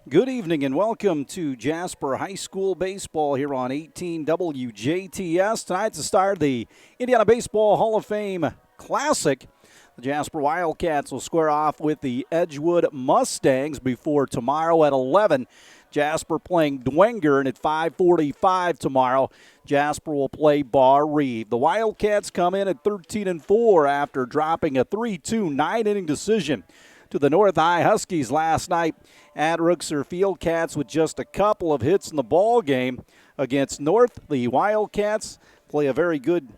Good evening and welcome to Jasper High School Baseball here on 18 WJTS. Tonight's the start of the Indiana Baseball Hall of Fame Classic. The Jasper Wildcats will square off with the Edgewood Mustangs before tomorrow at 11. Jasper playing Dwenger, and at 5:45 tomorrow, Jasper will play Bar Reeve. The Wildcats come in at 13-4 after dropping a 3-2 9-inning decision to the North High Huskies last night at Rookser Field. Cats with just a couple of hits in the ball game against North. The Wildcats play a very good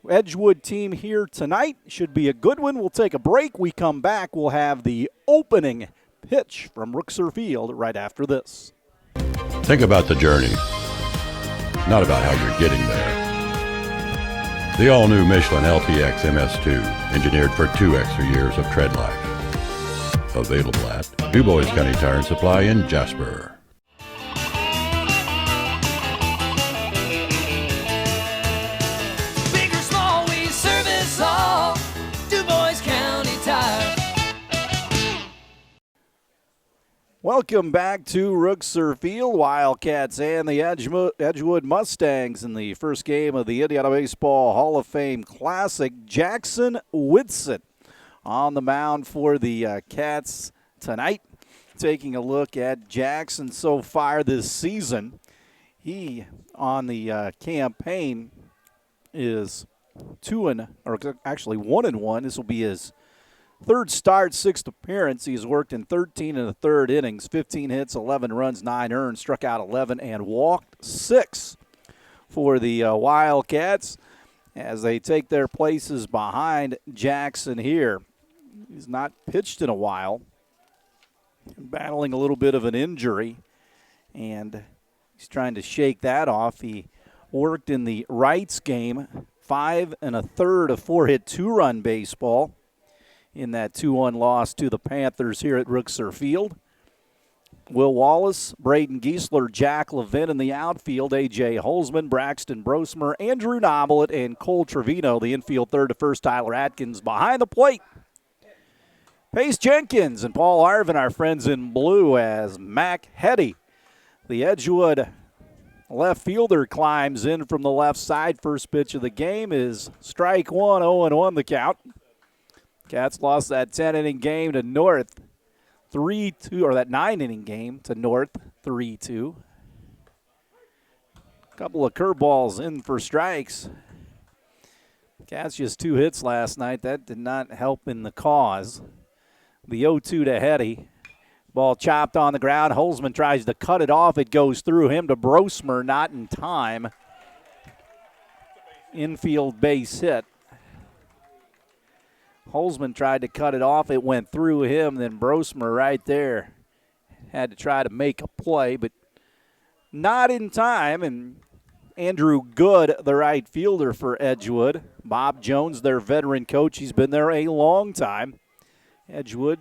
Edgewood team here tonight. Should be a good one. We'll take a break. We come back. We'll have the opening pitch from Rookser Field right after this. Think about the journey, not about how you're getting there. The all-new Michelin LTX MS2, engineered for 2 extra years of tread life. Available at DuBois County Tire and Supply in Jasper. Big or small, we service all. DuBois County Tire. Welcome back to Rookser Field. Wildcats and the Edgewood Mustangs in the first game of the Indiana Baseball Hall of Fame Classic. Jackson Whitson on the mound for the Cats tonight. Taking a look at Jackson so far this season. He, on the campaign, is 1-1. This will be his third start, sixth appearance. He's worked in 13 1/3 innings, 15 hits, 11 runs, 9 earned, struck out 11, and walked 6 for the Wildcats as they take their places behind Jackson here. He's not pitched in a while, battling a little bit of an injury, and he's trying to shake that off. He worked in the rights game, 5 1/3 of 4-hit 2-run baseball in that 2-1 loss to the Panthers here at Rookser Field. Will Wallace, Braden Giesler, Jack Levin in the outfield, A.J. Holzman, Braxton Brosmer, Andrew Nobelet, and Cole Trevino. The infield third to first, Tyler Atkins. Behind the plate, Pace Jenkins and Paul Harvin, our friends in blue, as Mac Hetty, the Edgewood left fielder, climbs in from the left side. First pitch of the game is strike one, 0-1 the count. Cats lost that 10-inning game to North 3-2, or that 9-inning game to North 3-2. Couple of curveballs in for strikes. Cats just 2 hits last night. That did not help in the cause. The 0-2 to Hetty. Ball chopped on the ground. Holzman tries to cut it off. It goes through him to Brosmer, not in time. Infield base hit. Holzman tried to cut it off. It went through him. Then Brosmer right there had to try to make a play, but not in time. And Andrew Good, the right fielder for Edgewood. Bob Jones, their veteran coach. He's been there a long time. Edgewood,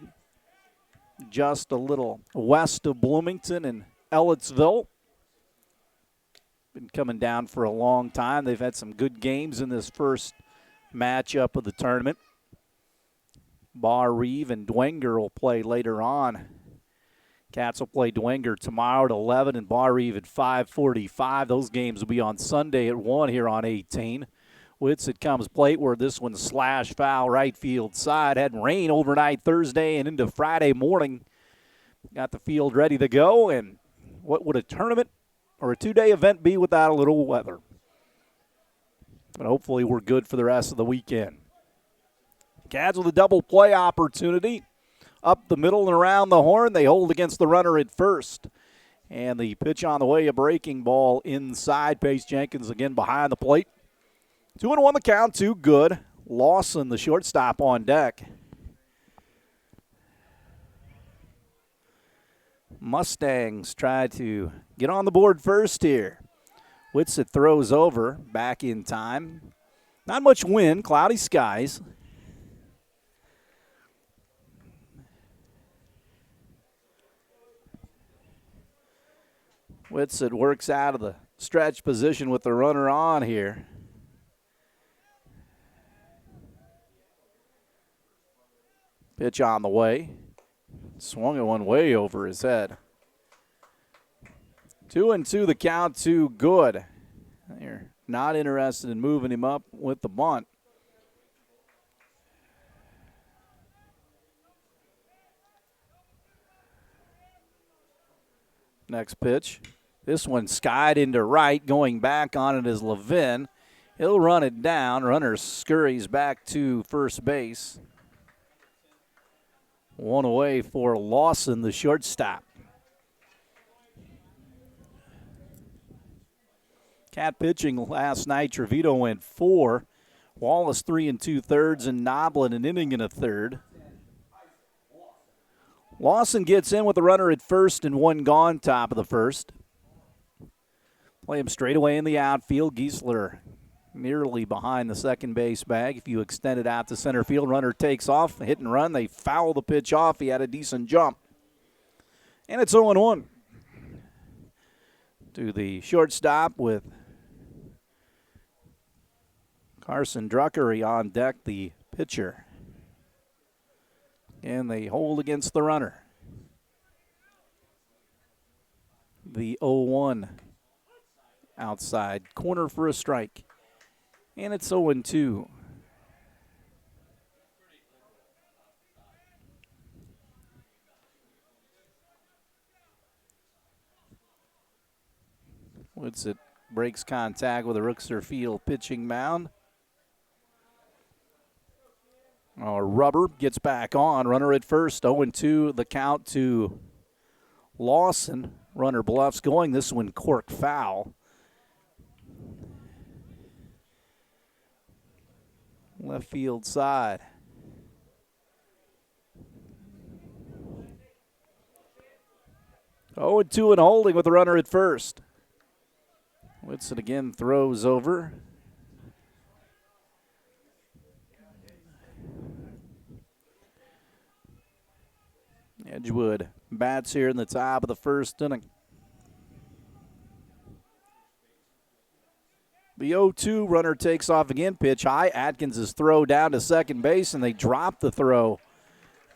just a little west of Bloomington and Ellettsville. Been coming down for a long time. They've had some good games in this first matchup of the tournament. Bar Reeve and Dwenger will play later on. Cats will play Dwenger tomorrow at 11 and Bar Reeve at 5:45. Those games will be on Sunday at 1 here on 18. Whitsitt comes plateward. This one slash foul right field side. Had rain overnight Thursday and into Friday morning. Got the field ready to go. And what would a tournament or a 2-day event be without a little weather? But hopefully we're good for the rest of the weekend. Cats with a double play opportunity. Up the middle and around the horn. They hold against the runner at first. And the pitch on the way, a breaking ball inside. Pace Jenkins again behind the plate. 2-1 the count, 2 good. Lawson, the shortstop, on deck. Mustangs try to get on the board first here. Whitsitt throws over, back in time. Not much wind, cloudy skies. Whitsitt works out of the stretch position with the runner on here. Pitch on the way. Swung it one way over his head. 2-2 the count to Good. They're not interested in moving him up with the bunt. Next pitch. This one skied into right. Going back on it is Levin. He'll run it down. Runner scurries back to first base. One away for Lawson, the shortstop. Cat pitching last night. Trevito went 4. Wallace 3 2/3, and Noblin an inning and a third. Lawson gets in with a runner at first and one gone, top of the first. Play him straight away in the outfield. Giesler nearly behind the second base bag. If you extend it out to center field, runner takes off, hit and run. They foul the pitch off. He had a decent jump. And it's 0-1. To the shortstop with Carson Druckery on deck, the pitcher. And they hold against the runner. The 0-1 outside corner for a strike. And it's 0-2. Woodson breaks contact with a Rooksor Field pitching mound. Rubber gets back on. Runner at first. 0-2 the count to Lawson. Runner bluffs going. This one cork foul. Left field side. Oh, 2 and holding with the runner at first. Whitson again throws over. Edgewood bats here in the top of the first inning. The 0-2 runner takes off again. Pitch high. Atkins' throw down to second base, and they drop the throw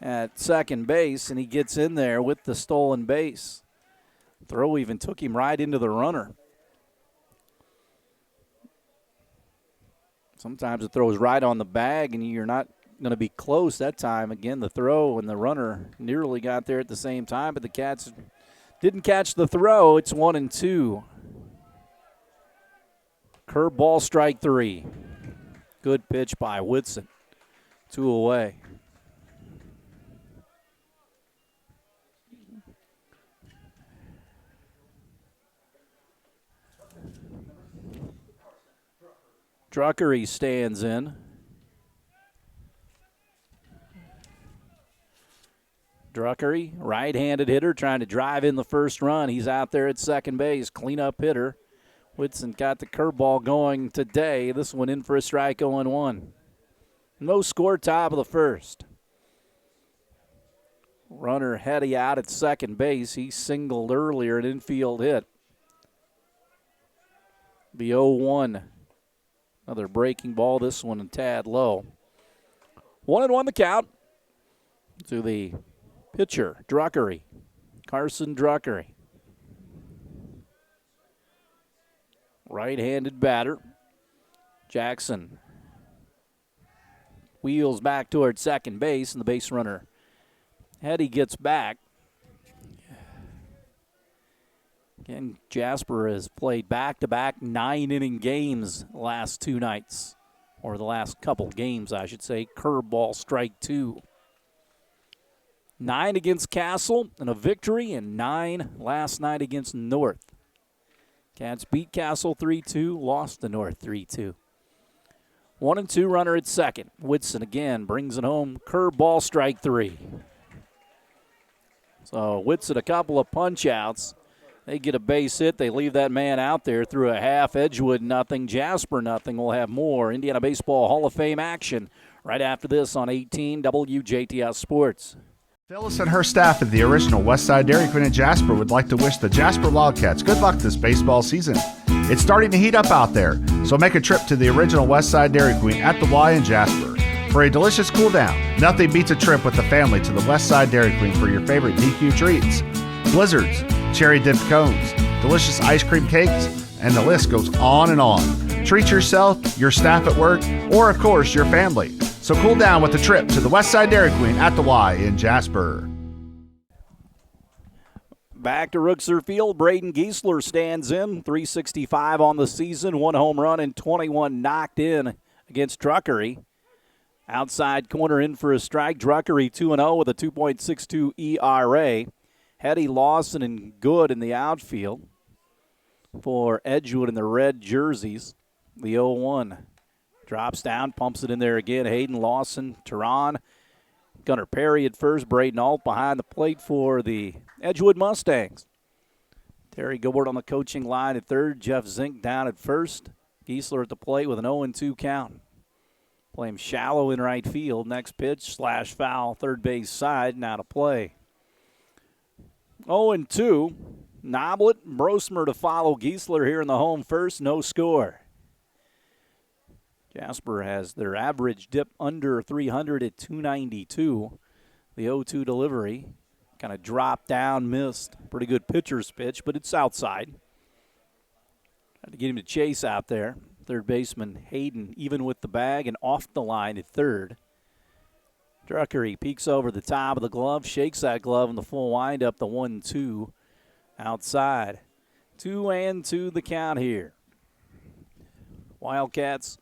at second base, and he gets in there with the stolen base. Throw even took him right into the runner. Sometimes it throws right on the bag, and you're not going to be close that time. Again, the throw and the runner nearly got there at the same time, but the Cats didn't catch the throw. It's 1-2. Curveball, strike 3. Good pitch by Whitson. 2 away. Druckery stands in. Druckery, right-handed hitter, trying to drive in the first run. He's out there at second base, cleanup hitter. Whitson got the curveball going today. This one in for a strike, 0-1. No score, top of the first. Runner heady out at second base. He singled earlier, an infield hit. The 0-1. Another breaking ball, this one a tad low. 1-1 the count to the pitcher, Druckery, Carson Druckery. Right-handed batter. Jackson wheels back towards second base, and the base runner, Hetty, gets back. Again, Jasper has played back-to-back 9-inning games last 2 nights, or the last couple games, I should say. Curveball, strike 2. 9 against Castle and a victory, and 9 last night against North. Cats beat Castle 3-2, lost to North 3-2. 1-2 runner at second. Whitson again brings it home. Curveball, strike 3. So Whitson a couple of punch-outs. They get a base hit. They leave that man out there through a half. Edgewood nothing. Jasper nothing. We'll have more Indiana Baseball Hall of Fame action right after this on 18 WJTS Sports. Phyllis and her staff at the original Westside Dairy Queen in Jasper would like to wish the Jasper Wildcats good luck this baseball season. It's starting to heat up out there, so make a trip to the original Westside Dairy Queen at the Y in Jasper. For a delicious cool down, nothing beats a trip with the family to the Westside Dairy Queen for your favorite DQ treats. Blizzards, cherry dipped cones, delicious ice cream cakes, and the list goes on and on. Treat yourself, your staff at work, or of course your family. So cool down with a trip to the Westside Dairy Queen at the Y in Jasper. Back to Rookser Field, Braden Giesler stands in, 365 on the season, 1 home run and 21 knocked in against Druckery. Outside corner in for a strike. Druckery 2-0 with a 2.62 ERA. Hetty, Lawson, and Good in the outfield for Edgewood in the red jerseys. The 0-1 drops down, pumps it in there again. Hayden, Lawson, Tehran, Gunnar Perry at first. Braden Alt behind the plate for the Edgewood Mustangs. Terry Gilbert on the coaching line at third. Jeff Zink down at first. Giesler at the plate with an 0-2 count. Play him shallow in right field. Next pitch, slash foul, third base side, now to play. 0-2. Noblet, Brosmer to follow Giesler here in the home first, no score. Jasper has their average dip under 300 at 292. The 0-2 delivery kind of dropped down, missed. Pretty good pitcher's pitch, but it's outside. Had to get him to chase out there. Third baseman Hayden even with the bag and off the line at third. Druckery peeks over the top of the glove, shakes that glove in the full windup, the 1-2 outside. 2-2 the count here. Wildcats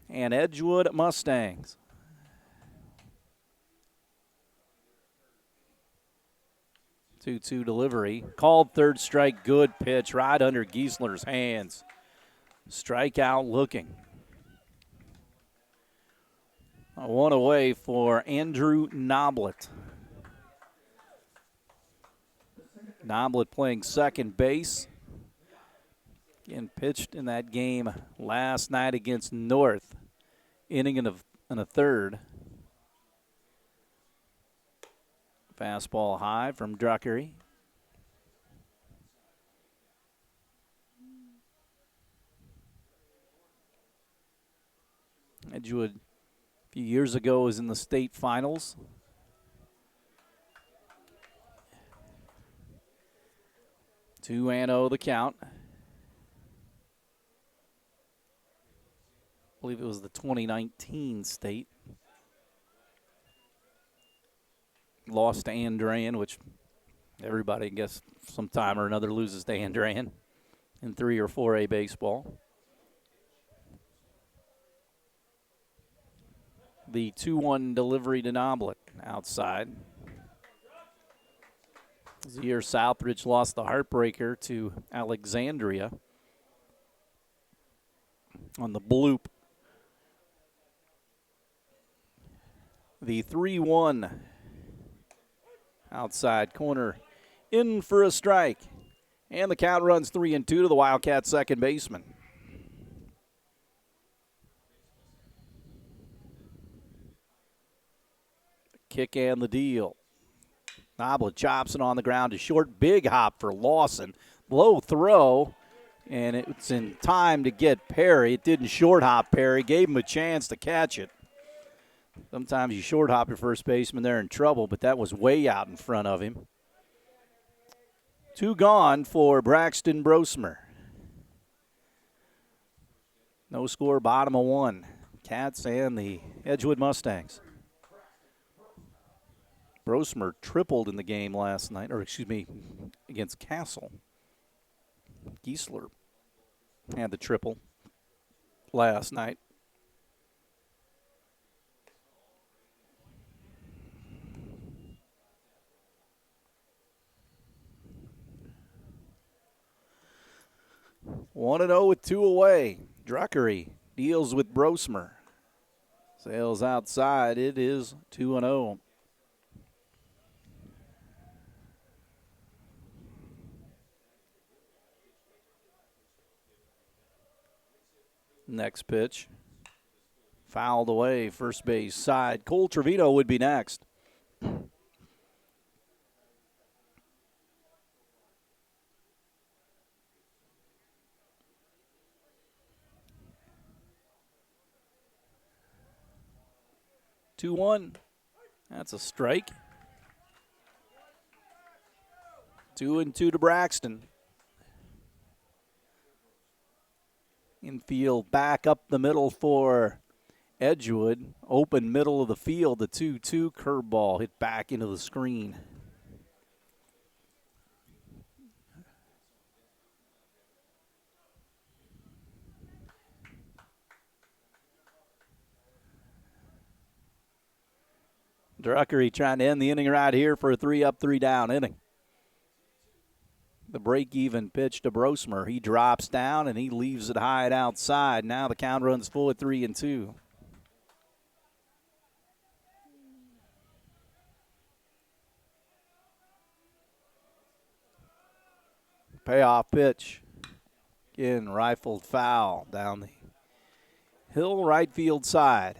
and Edgewood Mustangs. 2-2 delivery. Called third strike, good pitch right under Giesler's hands. Strikeout looking. One away for Andrew Noblet. Noblet playing second base. Again, pitched in that game last night against North. Inning and a third. Fastball high from Druckery. Edgewood a few years ago was in the state finals. Two and 0 the count. I believe it was the 2019 state. Lost to Andran, which everybody, I guess, sometime or another loses to Andran in 3 or 4A baseball. The 2-1 delivery to Noblet outside. Zaire Southridge lost the heartbreaker to Alexandria on the bloop. The 3-1 outside corner in for a strike. And the count runs 3-2 to the Wildcats second baseman. Kick and the deal. Noblet chops it on the ground to short. Big hop for Lawson. Low throw, and it's in time to get Perry. It didn't short hop Perry. Gave him a chance to catch it. Sometimes you short hop your first baseman, they're in trouble, but that was way out in front of him. 2 gone for Braxton Brosmer. No score, bottom of 1. Cats and the Edgewood Mustangs. Brosmer tripled in the game last night, against Castle. Giesler had the triple last night. One 1-0 with 2 away. Druckery deals with Brosmer. Sails outside. It is 2-0. Next pitch. Fouled away, first base side. Cole Trevino would be next. Two one. That's a strike. 2-2 to Braxton. Infield back up the middle for Edgewood. Open middle of the field. The 2-2 curveball hit back into the screen. Druckery trying to end the inning right here for a 3-up, 3-down inning. The break-even pitch to Brosmer. He drops down and he leaves it high and outside. Now the count runs full at 3-2. Payoff pitch. Again, rifled foul down the hill right field side.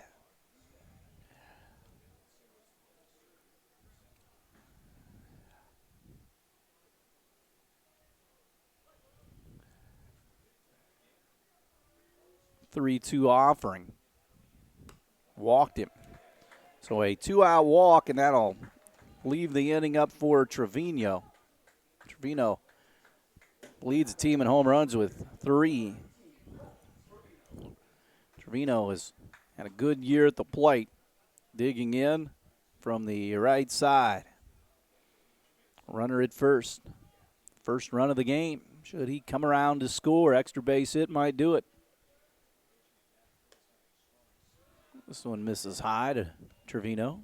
Three-two offering. Walked him. So a 2-out walk, and that'll leave the inning up for Trevino. Trevino leads the team in home runs with 3. Trevino has had a good year at the plate, digging in from the right side. Runner at first. First run of the game. Should he come around to score, extra base hit might do it. This one misses high to Trevino.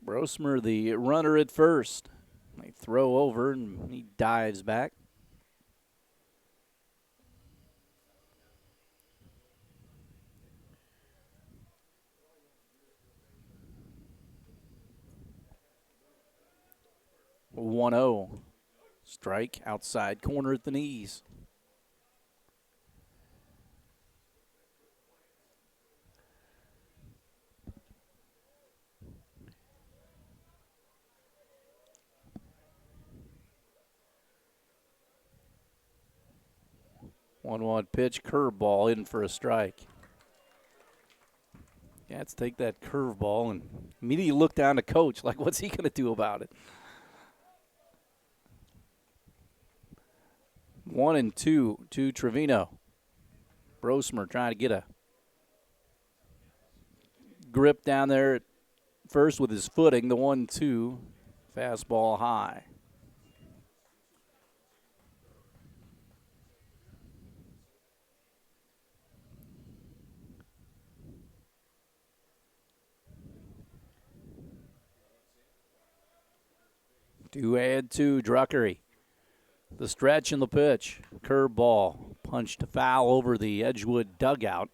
Brosmer, the runner at first. They throw over and he dives back. A 1-0. Strike outside corner at the knees. One pitch, curveball in for a strike. Cats take that curveball and immediately look down to coach like, what's he going to do about it? 1-2 to Trevino. Brosmer trying to get a grip down there at first with his footing. The 1-2, fastball high. To add to Druckery. The stretch and the pitch. Curveball. Punched foul over the Edgewood dugout.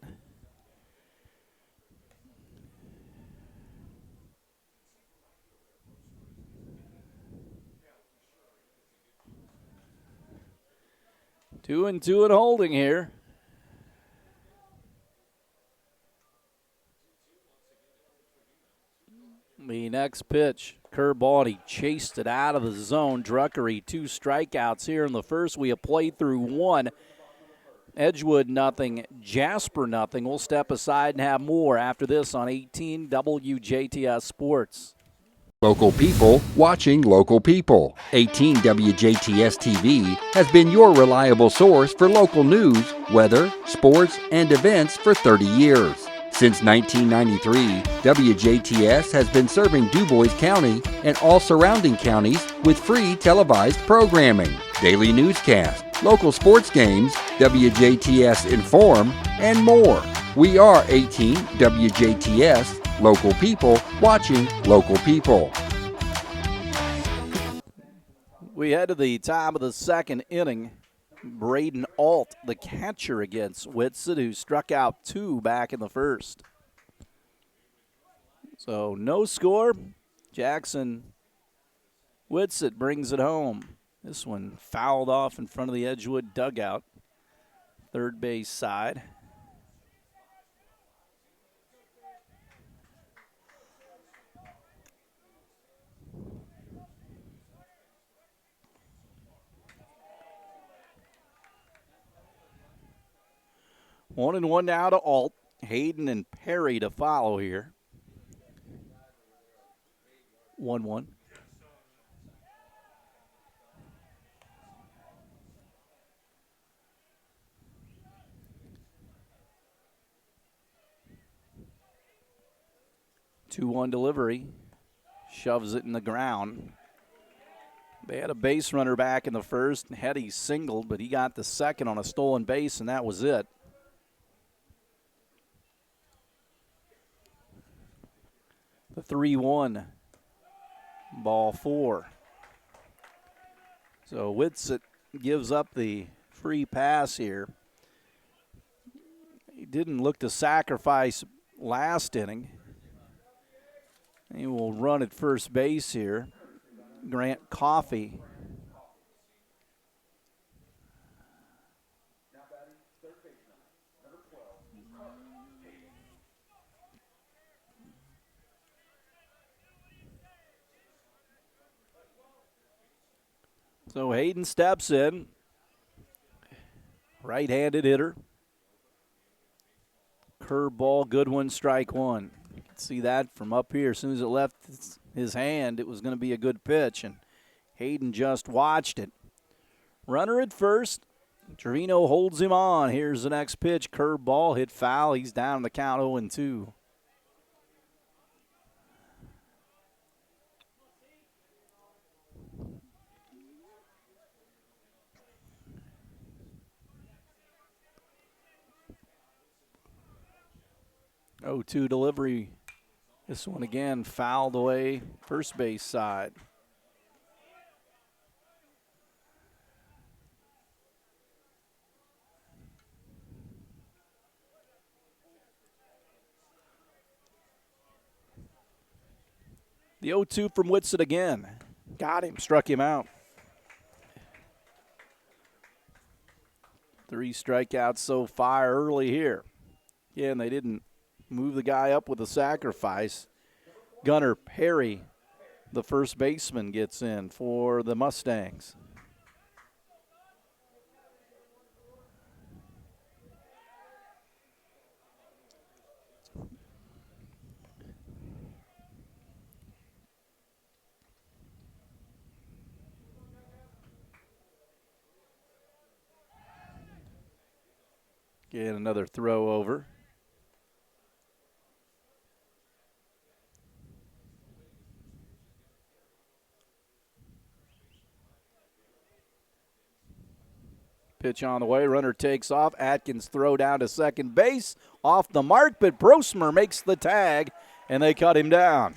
Two and holding here. The next pitch. Curveball, and he chased it out of the zone. Druckery, 2 strikeouts here in the first. We have played through 1. Edgewood nothing, Jasper nothing. We'll step aside and have more after this on 18 WJTS Sports. Local people watching local people. 18 WJTS TV has been your reliable source for local news, weather, sports, and events for 30 years. Since 1993, WJTS has been serving DuBois County and all surrounding counties with free televised programming, daily newscasts, local sports games, WJTS Inform, and more. We are 18 WJTS, local people watching local people. We head to the top of the second inning. Braden Alt, the catcher against Whitsitt, who struck out 2 back in the first. So no score. Jackson Whitsitt brings it home. This one fouled off in front of the Edgewood dugout. Third base side. 1-1 now to Alt. Hayden and Perry to follow here. 1-1. Two-one delivery. Shoves it in the ground. They had a base runner back in the first. Hetty singled, but he got the second on a stolen base, and that was it. The 3-1. Ball 4. So Whitsitt gives up the free pass here. He didn't look to sacrifice last inning. He will run at first base here. Grant Coffey. So Hayden steps in. Right-handed hitter. Curveball, good one, strike one. You can see that from up here. As soon as it left his hand, it was going to be a good pitch, and Hayden just watched it. Runner at first. Trevino holds him on. Here's the next pitch. Curveball, hit foul. He's down the count 0-2. Oh, 2 delivery. This one again fouled away first base side. The 0-2 from Whitsitt again. Got him, struck him out. 3 strikeouts so far early here. Again, they didn't move the guy up with a sacrifice. Gunnar Perry, the first baseman, gets in for the Mustangs. Again, another throw over. Pitch on the way, runner takes off. Atkins throw down to second base. Off the mark, but Brosmer makes the tag, and they cut him down.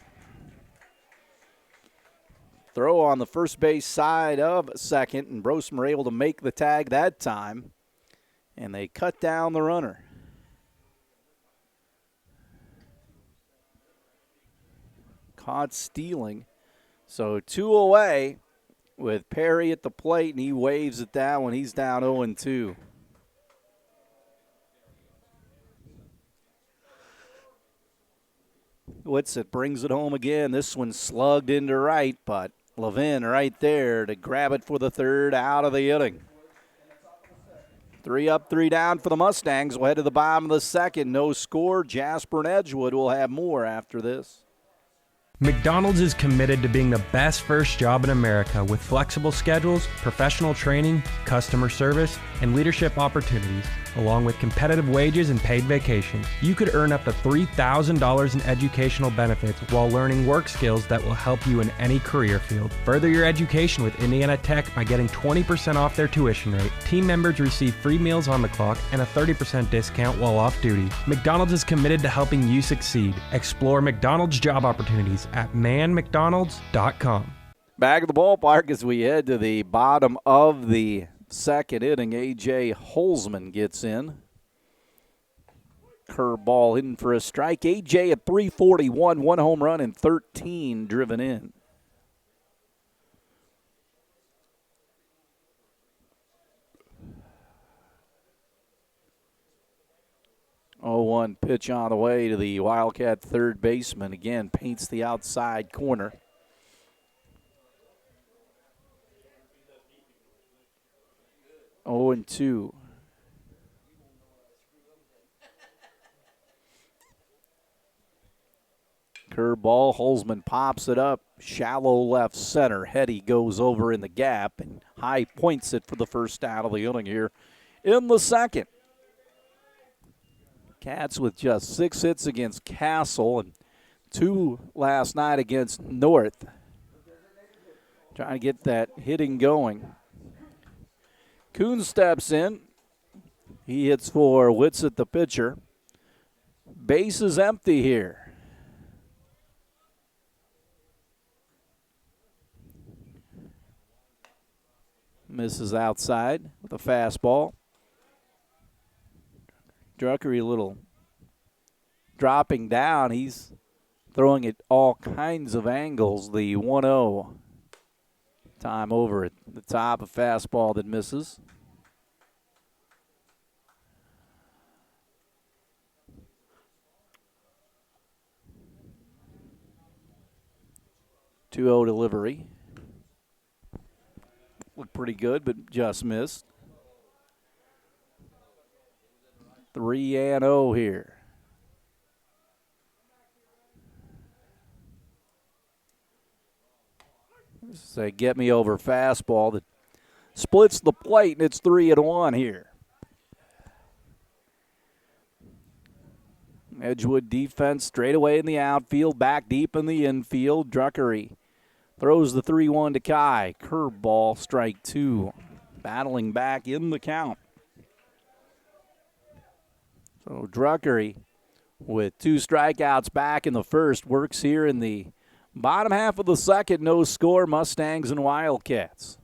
Throw on the first base side of second, and Brosmer able to make the tag that time, and they cut down the runner. Caught stealing. So 2 away. With Perry at the plate, and he waves it down when he's down 0-2. Whitsitt brings it home again. This one slugged into right, but Levin right there to grab it for the third out of the inning. 3 up, 3 down for the Mustangs. We'll head to the bottom of the second. No score. Jasper and Edgewood will have more after this. McDonald's is committed to being the best first job in America with flexible schedules, professional training, customer service, and leadership opportunities, along with competitive wages and paid vacation. You could earn up to $3,000 in educational benefits while learning work skills that will help you in any career field. Further your education with Indiana Tech by getting 20% off their tuition rate. Team members receive free meals on the clock and a 30% discount while off duty. McDonald's is committed to helping you succeed. Explore McDonald's job opportunities at manmcdonalds.com. Back at the ballpark as we head to the bottom of the second inning. A.J. Holzman gets in. Curveball hidden for a strike. A.J. at 341, 1 home run and 13 driven in. Oh, 1 pitch on the way to the Wildcat third baseman. Again, paints the outside corner. Oh, 2. Curveball, Holzman pops it up, shallow left center. Hetty goes over in the gap, and High points it for the first out of the inning here in the second. Cats with just 6 hits against Castle and 2 last night against North. Trying to get that hitting going. Kuhn steps in. He hits for Whitsitt, the pitcher. Base is empty here. Misses outside with a fastball. Druckery a little dropping down. He's throwing it all kinds of angles. The 1-0. Time over at the top, a fastball that misses. Two-0 delivery. Looked pretty good, but just missed. 3-0 here. This is a get-me-over fastball that splits the plate, and it's 3-1 here. Edgewood defense straight away in the outfield, back deep in the infield. Druckery throws the 3-1 to Kai. Curveball, strike 2. Battling back in the count. So Druckery with 2 strikeouts back in the first works here in the bottom half of the second. No score, Mustangs and Wildcats.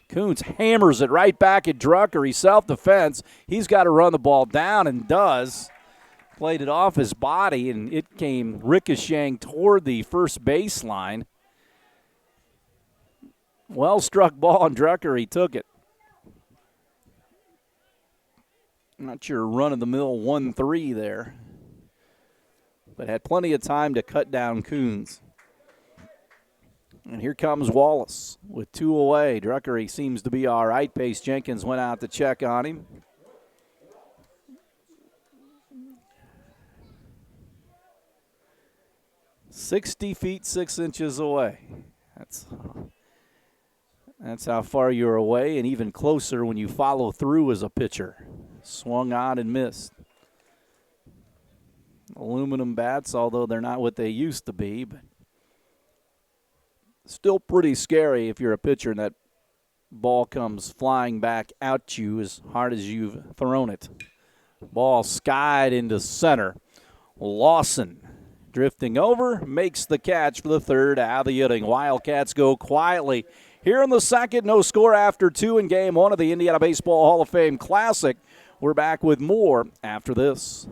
Coons hammers it right back at Druckery. Self-defense. He's got to run the ball down and does. Played it off his body, and it came ricocheting toward the first baseline. Well-struck ball, and Druckery took it. Not your run-of-the-mill 1-3 there, but had plenty of time to cut down Coons. And here comes Wallace with 2 away. Druckery seems to be all right. Pace Jenkins went out to check on him. "60 feet 6 inches away. That's how far you're away, and even closer when you follow through as a pitcher. Swung on and missed. Aluminum bats, although they're not what they used to be, but still pretty scary if you're a pitcher and that ball comes flying back at you as hard as you've thrown it. Ball skied into center. Lawson drifting over, makes the catch for the third out of the inning. Wildcats go quietly here in the second. No score after 2 in Game 1 of the Indiana Baseball Hall of Fame Classic. We're back with more after this.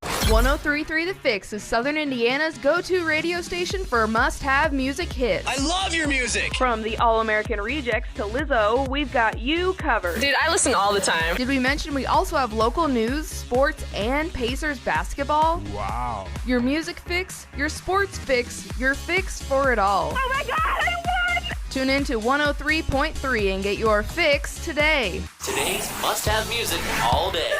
103.3 The Fix is Southern Indiana's go-to radio station for must-have music hits. I love your music. From the All-American Rejects to Lizzo, we've got you covered. Dude, I listen all the time. Did we mention we also have local news, sports, and Pacers basketball? Wow. Your music fix, your sports fix, your fix for it all. Oh my God, I won! Tune in to 103.3 and get your fix today. Today's must-have music all day.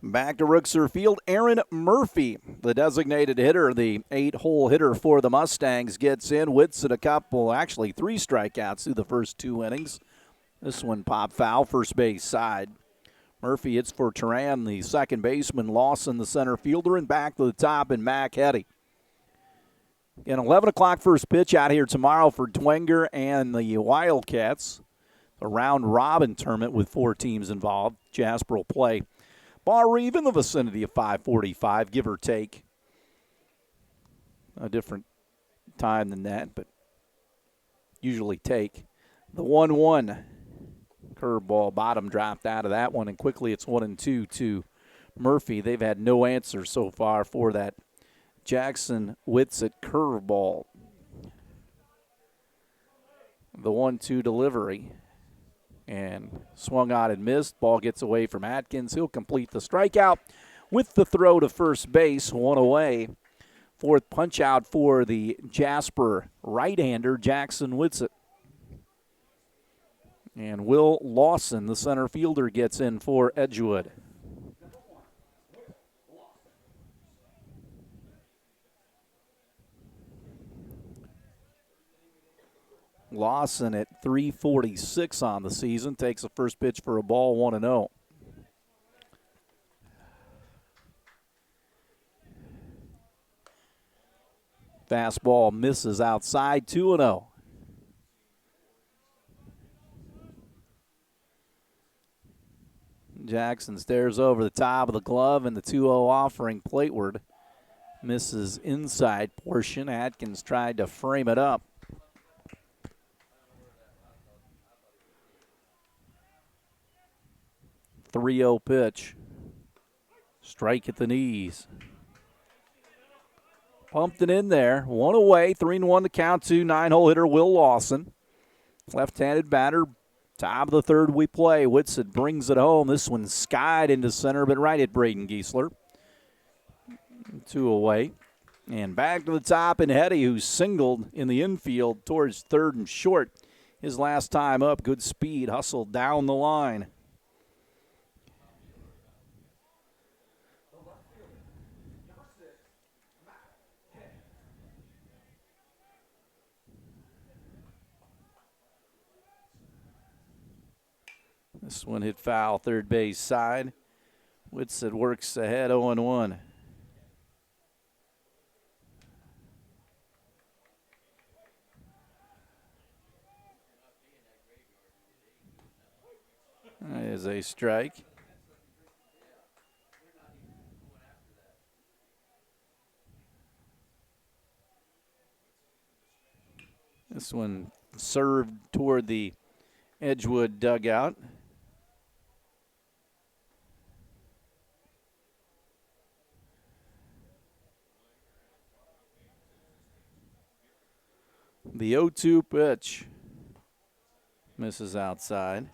Back to Rookser Field, Aaron Murphy, the designated hitter, the 8-hole hitter for the Mustangs, gets in. Whitsitt a couple, actually 3 strikeouts through the first 2 innings. This one popped foul, first base side. Murphy hits for Turan, the second baseman, Lawson, the center fielder, and back to the top, and Mac Hetty. An 11 o'clock first pitch out here tomorrow for Dwenger and the Wildcats. A round-robin tournament with 4 teams involved. Jasper will play Bar Reeve in the vicinity of 5:45, give or take. A different time than that, but usually take. The 1-1 curveball bottom dropped out of that one, and quickly it's 1-2 to Murphy. They've had no answer so far for that Jackson Whitsitt curveball. The 1-2 delivery. And swung on and missed. Ball gets away from Atkins. He'll complete the strikeout with the throw to first base. 1 away. 4th punch out for the Jasper right-hander, Jackson Whitsitt. And Will Lawson, the center fielder, gets in for Edgewood. Lawson at .346 on the season takes the first pitch for a ball, 1-0. Fastball misses outside, 2-0. Jackson stares over the top of the glove, and the 2-0 offering plateward misses inside portion. Atkins tried to frame it up. .30 pitch. Strike at the knees. Pumped it in there. One away, 3-1 to count to 9-hole hitter Will Lawson. Left-handed batter, top of the third we play. Whitsett brings it home. This one skied into center, but right at Braden Giesler. 2 away. And back to the top, and Hetty, who singled in the infield towards third and short. His last time up, good speed, hustled down the line. This one hit foul, third base side. Whitsett works ahead, 0-1. That is a strike. This one served toward the Edgewood dugout. The 0-2 pitch misses outside.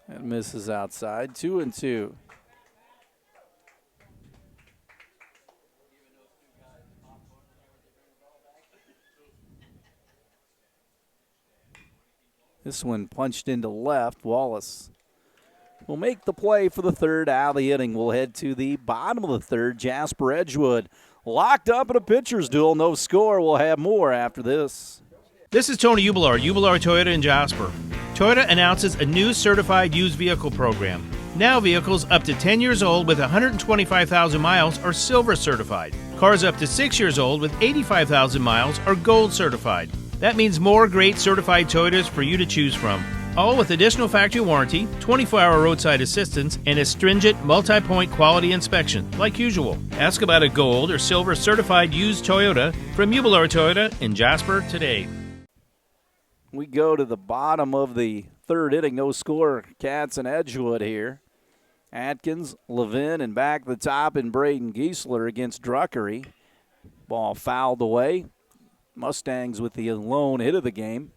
That misses outside. 2-2. This one punched into left. Wallace will make the play for the third out of the inning. We'll head to the bottom of the third. Jasper Edgewood locked up in a pitcher's duel. No score. We'll have more after this. This is Tony Ubelar, Ubelar Toyota in Jasper. Toyota announces a new certified used vehicle program. Now vehicles up to 10 years old with 125,000 miles are silver certified. Cars up to 6 years old with 85,000 miles are gold certified. That means more great certified Toyotas for you to choose from. All with additional factory warranty, 24-hour roadside assistance, and a stringent multi-point quality inspection, like usual. Ask about a gold or silver certified used Toyota from Ubelar Toyota in Jasper today. We go to the bottom of the third inning. No score. Cats and Edgewood here. Atkins, Levin, and back the top, and Braden Giesler against Druckery. Ball fouled away. Mustangs with the lone hit of the game.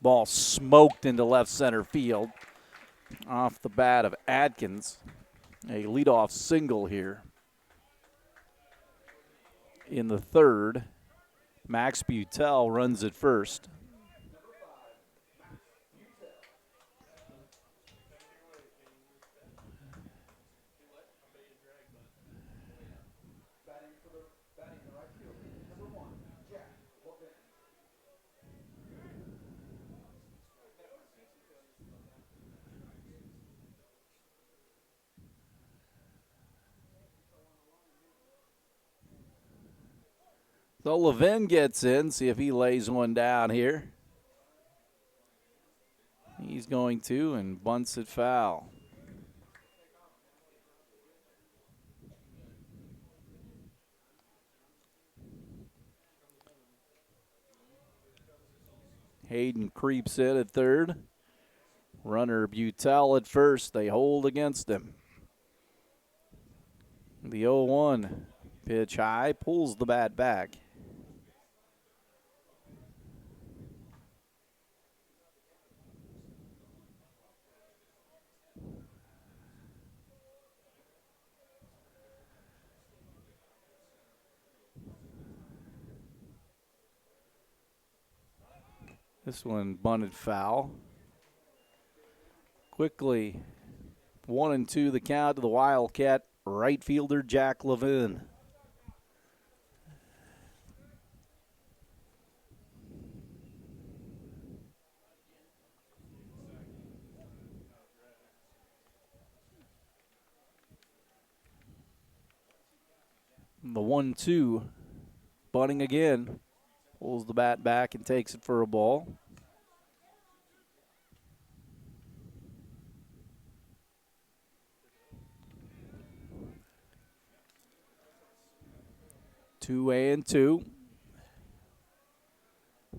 Ball smoked into left center field off the bat of Atkins. A leadoff single here. In the third, Max Butel runs at first. So Levin gets in, see if he lays one down here. He's going to, and bunts it foul. Hayden creeps in at third. Runner Butel at first. They hold against him. The 0-1 pitch high, pulls the bat back. This one bunted foul. Quickly, 1-2 the count to the Wildcat right fielder Jack Levin. The 1-2, bunting again. Pulls the bat back and takes it for a ball. Two and two.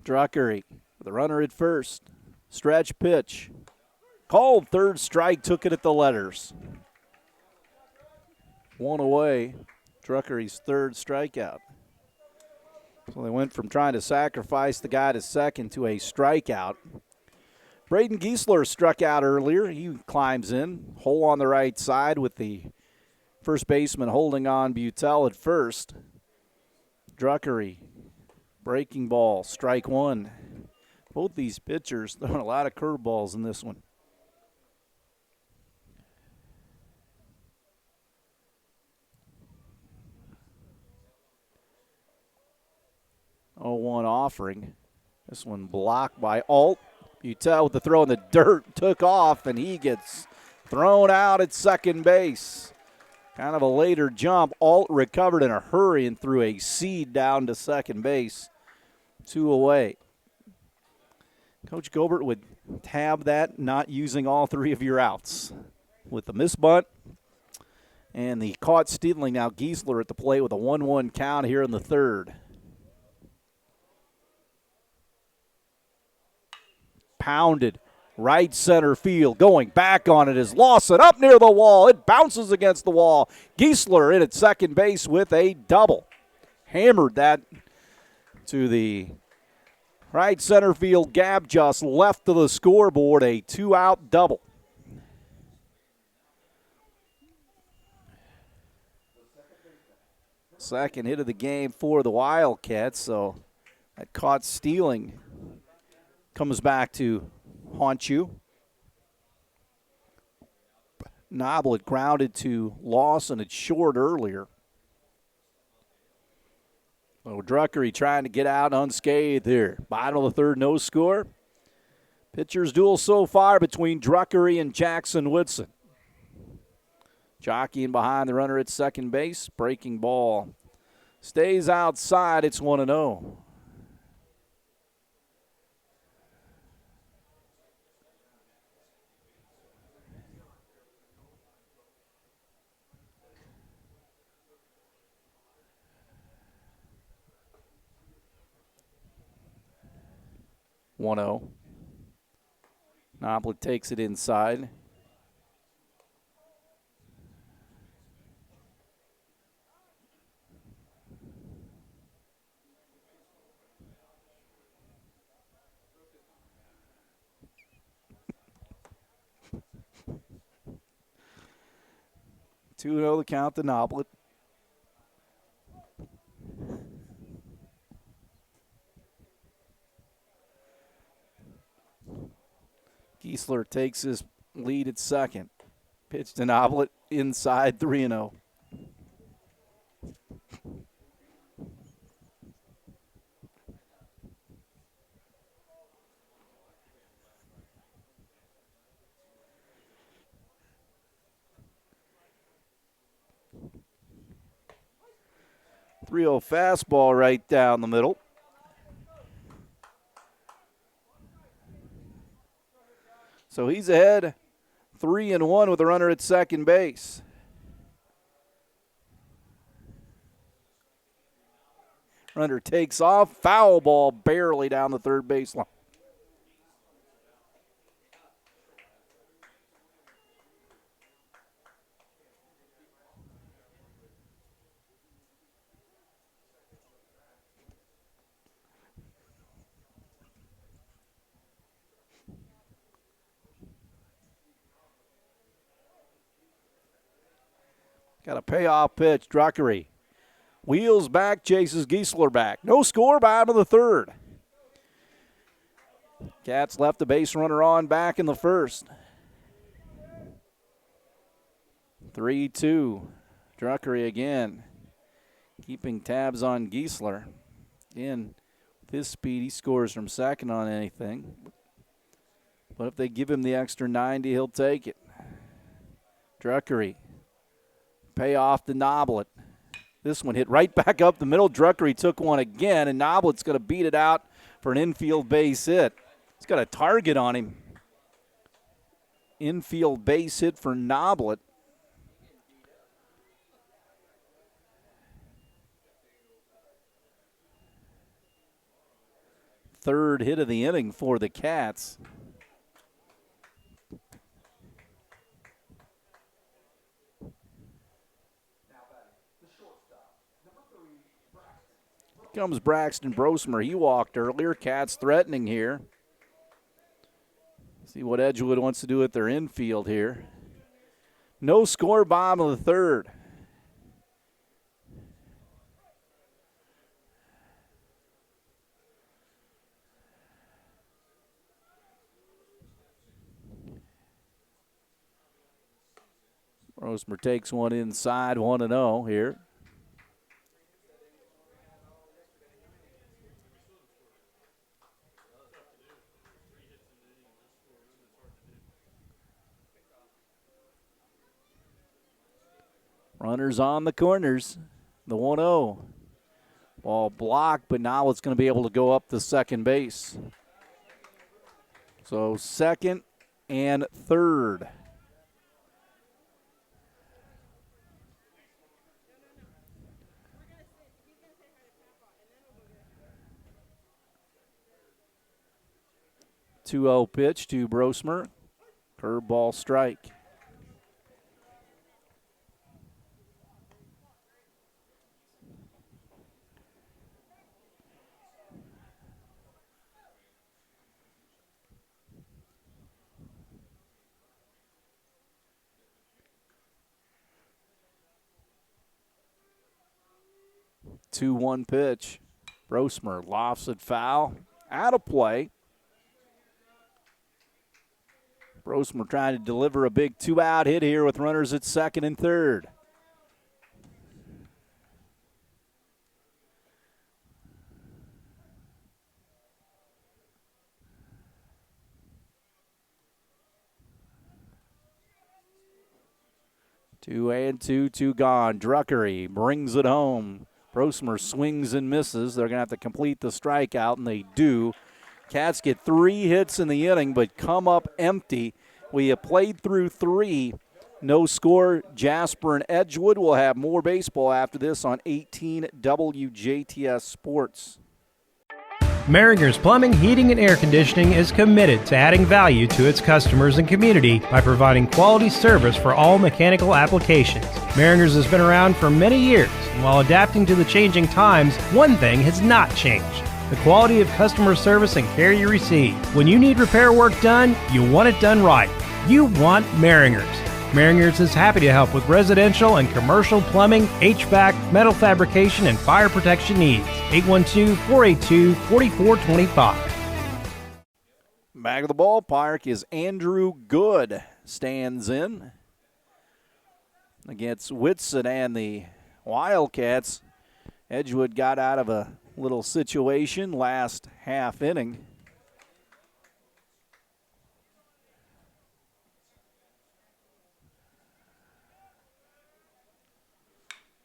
Druckery with a runner at first. Stretch pitch. Called third strike, took it at the letters. One away. Druckery's third strikeout. So they went from trying to sacrifice the guy to second to a strikeout. Braden Giesler struck out earlier. He climbs in. Hole on the right side with the first baseman holding on Butel at first. Druckery, breaking ball, strike one. Both these pitchers throwing a lot of curveballs in this one. Oh, 1 offering. This one blocked by Alt. Butel with the throw in the dirt, took off, and he gets thrown out at second base. Kind of a later jump. Alt recovered in a hurry and threw a seed down to second base. 2 away. Coach Gobert would tab that, not using all 3 of your outs. With the miss bunt and the caught stealing. Now Giesler at the plate with a 1-1 count here in the third. Pounded. Right center field, going back on it is Lawson up near the wall. It bounces against the wall. Giesler in at second base with a double. Hammered that to the right center field gap just left of the scoreboard. A 2-out double. Second hit of the game for the Wildcats, so that caught stealing comes back to haunt you. Noblet grounded to Lawson at short earlier. So Druckery trying to get out unscathed here. Bottom of the third, no score. Pitchers duel so far between Druckery and Jackson Woodson. Jockeying behind the runner at second base. Breaking ball. Stays outside. It's 1-0. Noblet takes it inside. Two 2-0 the count to Noblet. Giesler takes his lead at second. Pitch to Noblet inside, 3-0. .30 fastball right down the middle. So he's ahead 3-1 with a runner at second base. Runner takes off. Foul ball barely down the third baseline. Got a payoff pitch. Druckery wheels back, chases Giesler back. No score, bottom of the third. Cats left the base runner on back in the first. 3-2. Druckery again, keeping tabs on Giesler. Again, with his speed, he scores from second on anything. But if they give him the extra 90, he'll take it. Druckery, payoff to Noblet. This one hit right back up the middle. Druckery took one again, and Noblet's going to beat it out for an infield base hit. He's got a target on him. Infield base hit for Noblet. Third hit of the inning for the Cats. Comes Braxton Brosmer. He walked earlier. Cats threatening here. See what Edgewood wants to do at their infield here. No score, bottom of the third. Brosmer takes one inside, 1-0 here. Runners on the corners. The 1-0. Ball blocked, but now it's going to be able to go up to second base. So second and third. Two-0 pitch to Brosmer. Curveball strike. Two-one pitch. Brosmer lofts it foul. Out of play. Brosmer trying to deliver a big two-out hit here with runners at second and third. Two gone. Druckery brings it home. Brosmer swings and misses. They're going to have to complete the strikeout, and they do. Cats get 3 hits in the inning, but come up empty. We have played through 3. No score. Jasper and Edgewood will have more baseball after this on 18 WJTS Sports. Maringer's Plumbing, Heating, and Air Conditioning is committed to adding value to its customers and community by providing quality service for all mechanical applications. Maringer's has been around for many years, and while adapting to the changing times, one thing has not changed: the quality of customer service and care you receive. When you need repair work done, you want it done right. You want Maringer's. Maringer's is happy to help with residential and commercial plumbing, HVAC, metal fabrication, and fire protection needs. 812-482-4425. Back of the ballpark is Andrew Good. Stands in against Whitson and the Wildcats. Edgewood got out of a little situation last half inning.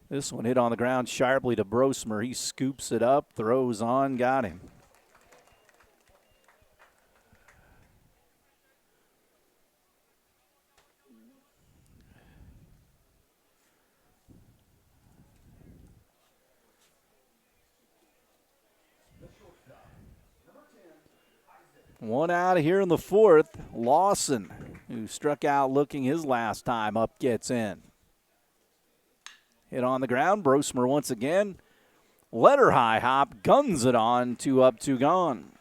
This one hit on the ground sharply to Brosmer. He scoops it up, throws on, got him. One out of here in the fourth. Lawson, who struck out looking his last time up, gets in. Hit on the ground. Brosmer once again. Letter high hop, guns it on, 2 up, 2 gone.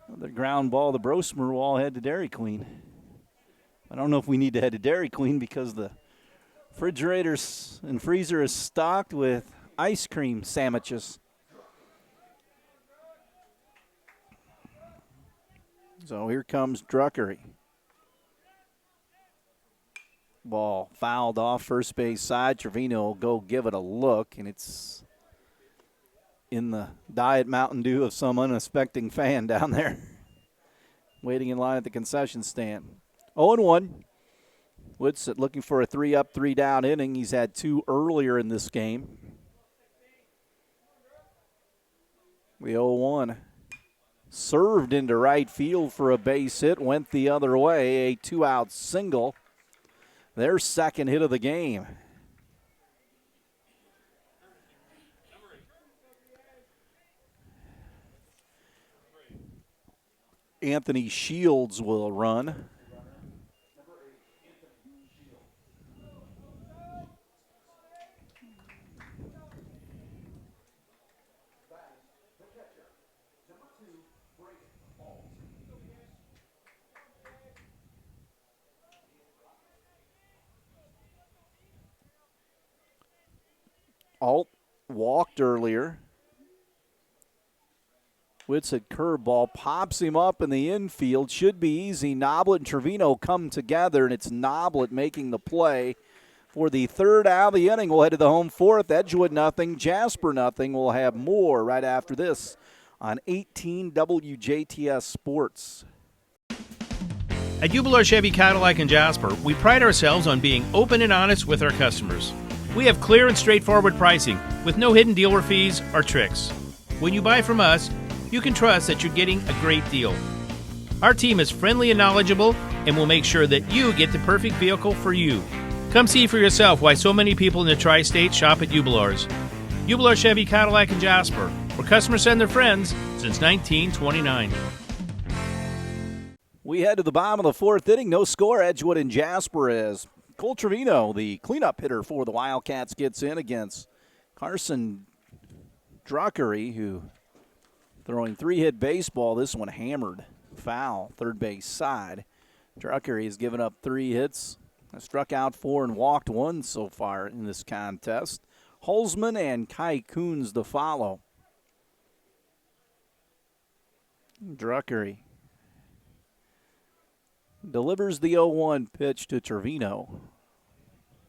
The ground ball, the Brosmer will all head to Dairy Queen. I don't know if we need to head to Dairy Queen because the refrigerator and freezer is stocked with ice cream sandwiches. So here comes Druckery. Ball fouled off first base side. Trevino will go give it a look, and it's in the Diet Mountain Dew of some unsuspecting fan down there waiting in line at the concession stand. 0-1. Woodson looking for a 3-up, 3-down inning. He's had 2 earlier in this game. The 0-1 served into right field for a base hit, went the other way, a 2-out single. Their second hit of the game. Anthony Shields will run. Alt walked earlier. Whitsitt curveball pops him up in the infield. Should be easy. Noblet and Trevino come together, and it's Noblet making the play for the third out of the inning. We'll head to the home fourth. Edgewood nothing, Jasper nothing. We'll have more right after this on 18 WJTS Sports. At Jubilar Chevy Cadillac in Jasper, we pride ourselves on being open and honest with our customers. We have clear and straightforward pricing with no hidden dealer fees or tricks. When you buy from us, you can trust that you're getting a great deal. Our team is friendly and knowledgeable and will make sure that you get the perfect vehicle for you. Come see for yourself why so many people in the tri-state shop at Jubilar's. Jubilar Chevy Cadillac in Jasper, where customers send their friends since 1929. We head to the bottom of the fourth inning. No score. Edgewood and Jasper as Cole Trevino, the cleanup hitter for the Wildcats, gets in against Carson Druckery, who throwing 3-hit baseball. This one hammered foul, third base side. Druckery has given up 3 hits, struck out 4 and walked 1 so far in this contest. Holzman and Kai Coons to follow. Druckery delivers the 0-1 pitch to Trevino.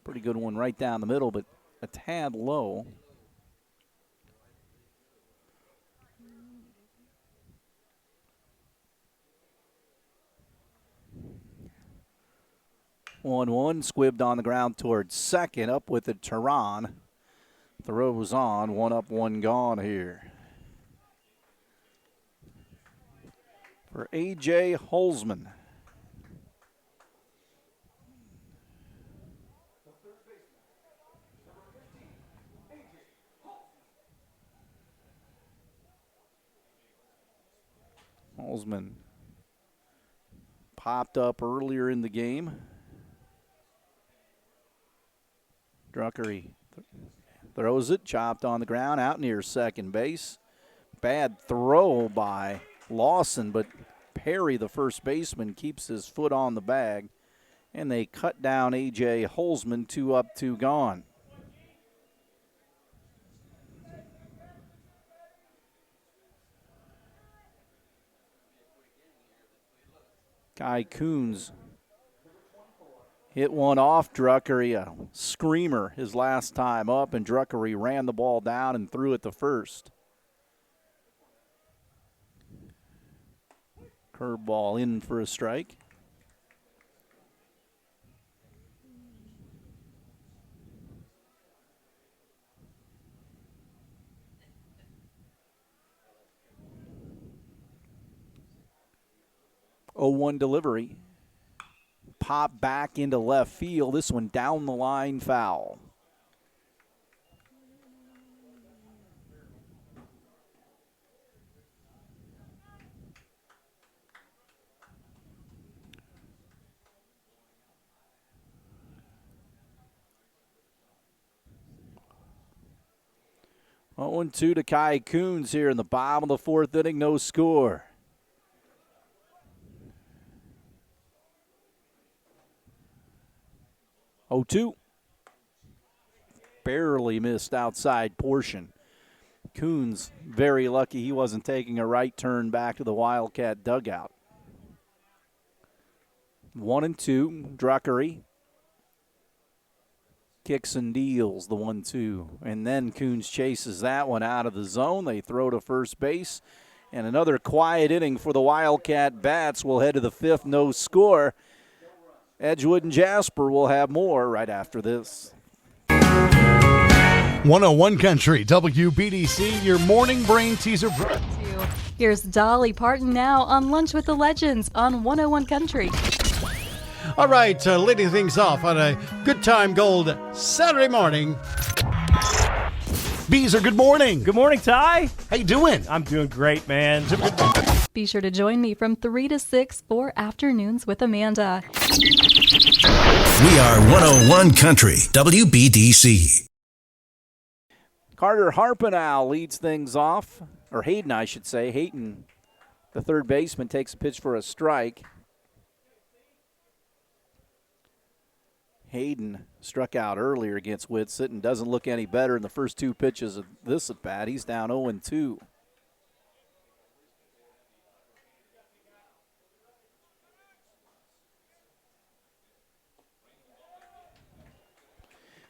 Pretty good one right down the middle, but a tad low. One squibbed on the ground towards second, up with it Tehran. Throws on, 1 up, 1 gone here. For A.J. Holzman. Holzman popped up earlier in the game. Druckery throws it, chopped on the ground, out near second base. Bad throw by Lawson, but Perry, the first baseman, keeps his foot on the bag, and they cut down A.J. Holzman, 2 up, 2 gone. Kai Coons hit one off Druckery, a screamer his last time up, and Druckery ran the ball down and threw it to first. Curveball in for a strike. Oh, 1 delivery. Pop back into left field. This one down the line, foul. Oh, 1-2 to Kai Coons here in the bottom of the fourth inning. No score. Oh, 2. Barely missed outside portion. Coons very lucky he wasn't taking a right turn back to the Wildcat dugout. 1-2, Druckery. Kicks and deals the 1-2. And then Coons chases that one out of the zone. They throw to first base. And another quiet inning for the Wildcat Bats. We'll head to the fifth, no score. Edgewood and Jasper will have more right after this. 101 Country, WBDC, your morning brain teaser. Here's Dolly Parton now on Lunch with the Legends on 101 Country. All right, leading things off on a good time gold Saturday morning. Beezer, good morning. Good morning, Ty. How you doing? I'm doing great, man. Be sure to join me from 3 to 6 for Afternoons with Amanda. We are 101 Country, WBDC. Carter Harpenow leads things off, or Hayden, I should say. Hayden, the third baseman, takes a pitch for a strike. Hayden struck out earlier against Whitsitt and doesn't look any better in the first two pitches of this at bat. He's down 0-2.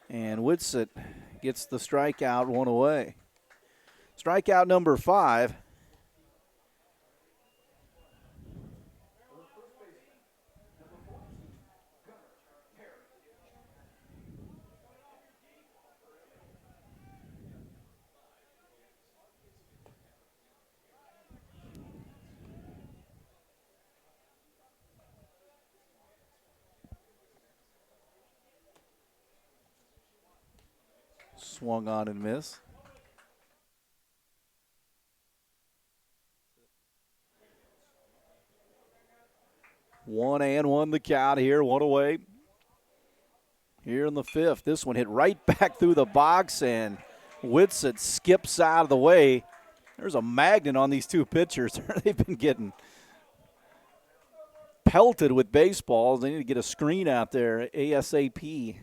And Whitsitt gets the strikeout, one away. Strikeout number 5. Swung on and missed. One and one the count here, one away. Here in the fifth, this one hit right back through the box, and Whitsitt skips out of the way. There's a magnet on these two pitchers. They've been getting pelted with baseballs. They need to get a screen out there ASAP.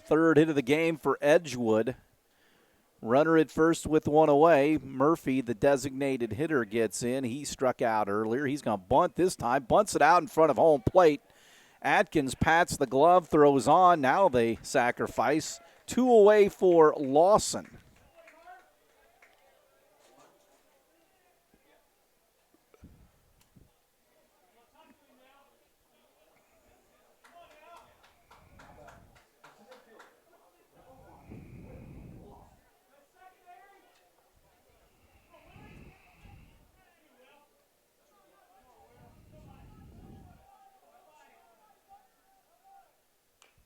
Third hit of the game for Edgewood. Runner at first with one away. Murphy, the designated hitter, gets in. He struck out earlier. He's going to bunt this time. Bunts it out in front of home plate. Atkins pats the glove, throws on. Now they sacrifice. 2 away for Lawson.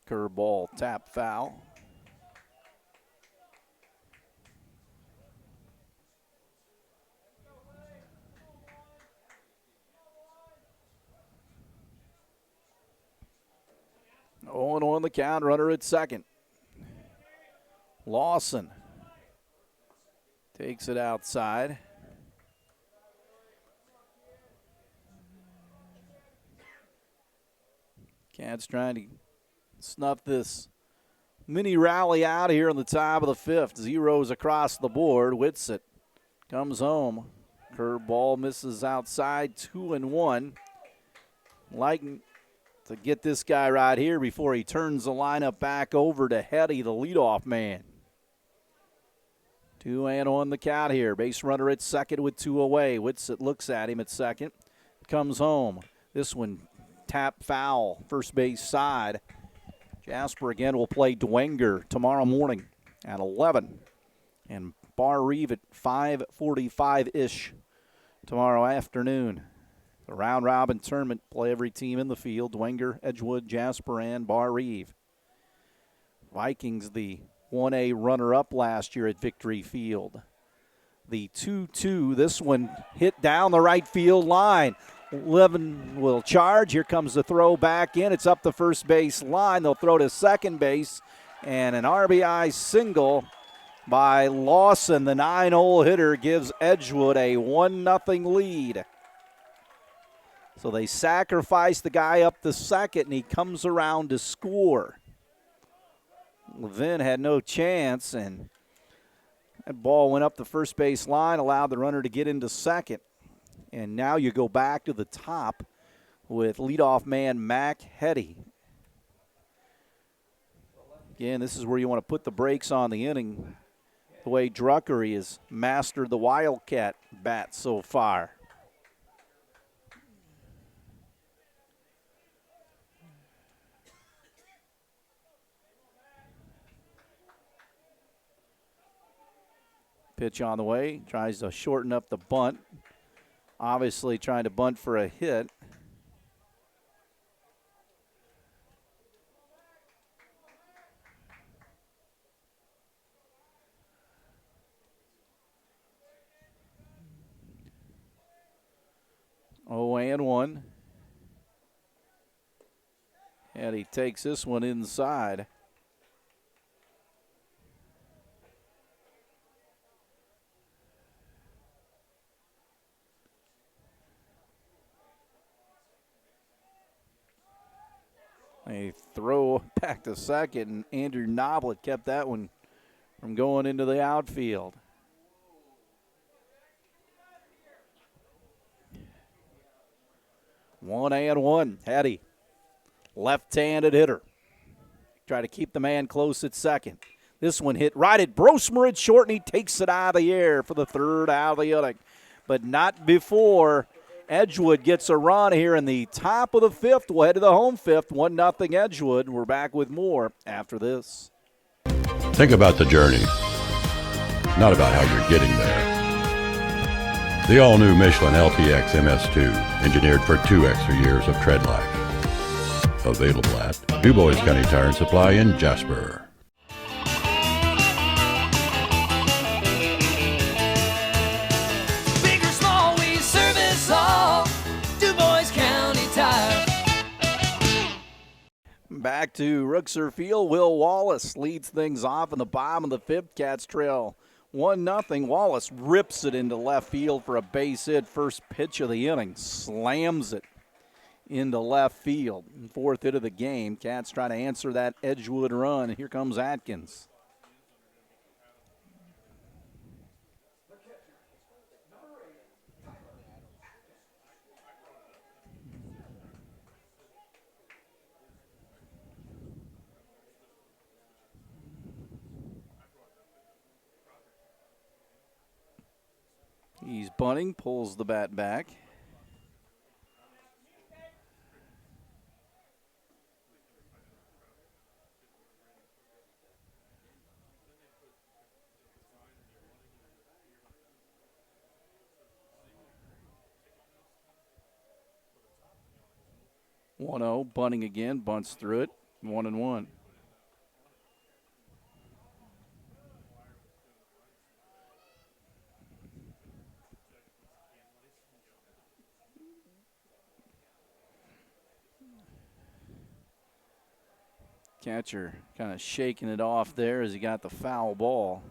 Curveball, tap foul. On the count, runner at second. Lawson takes it outside. Cats trying to snuff this mini rally out here in the top of the fifth. Zeros across the board. Whitsitt comes home. Curveball misses outside, 2-1. Like to get this guy right here before he turns the lineup back over to Hetty, the leadoff man. 2-1 the count here. Base runner at second with 2 away. Whitsitt looks at him at second. Comes home. This one tap foul, first base side. Jasper again will play Dwenger tomorrow morning at 11. And Bar Reeve at 5:45-ish tomorrow afternoon. The round-robin tournament, play every team in the field. Dwenger, Edgewood, Jasper, and Bar Reeve. Vikings, the 1A runner-up last year at Victory Field. The 2-2, this one hit down the right field line. 11 will charge. Here comes the throw back in. It's up the first base line. They'll throw to second base. And an RBI single by Lawson, the 9-hole hitter, gives Edgewood a 1-0 lead. So they sacrifice the guy up the second, and he comes around to score. Levin had no chance, and that ball went up the first base line, allowed the runner to get into second. And now you go back to the top with leadoff man Mac Hetty. Again, this is where you want to put the brakes on the inning, the way Druckery has mastered the Wildcat bat so far. Pitch on the way, tries to shorten up the bunt. Obviously trying to bunt for a hit. Oh, and one. And he takes this one inside. A throw back to second, and Andrew Noblet kept that one from going into the outfield. One and one. Hetty, left-handed hitter. Try to keep the man close at second. This one hit right at Brosmer at short, and he takes it out of the air for the third out of the inning. But not before Edgewood gets a run here in the top of the fifth. We'll head to the home fifth, 1-0 Edgewood. We're back with more after this. Think about the journey, not about how you're getting there. The all-new Michelin LTX MS2, engineered for 2 extra years of tread life. Available at Du Bois County Tire and Supply in Jasper. Big or small, we service all. Du Bois County Tire. Back to Rookser Field. Will Wallace leads things off in the bottom of the fifth. Cats trail 1-0. Wallace rips it into left field for a base hit. First pitch of the inning. Slams it into left field. Fourth hit of the game. Cats try to answer that Edgewood run. Here comes Atkins. He's bunting, pulls the bat back. One-0, bunting again, bunts through it, 1-1. Catcher kind of shaking it off there as he got the foul ball.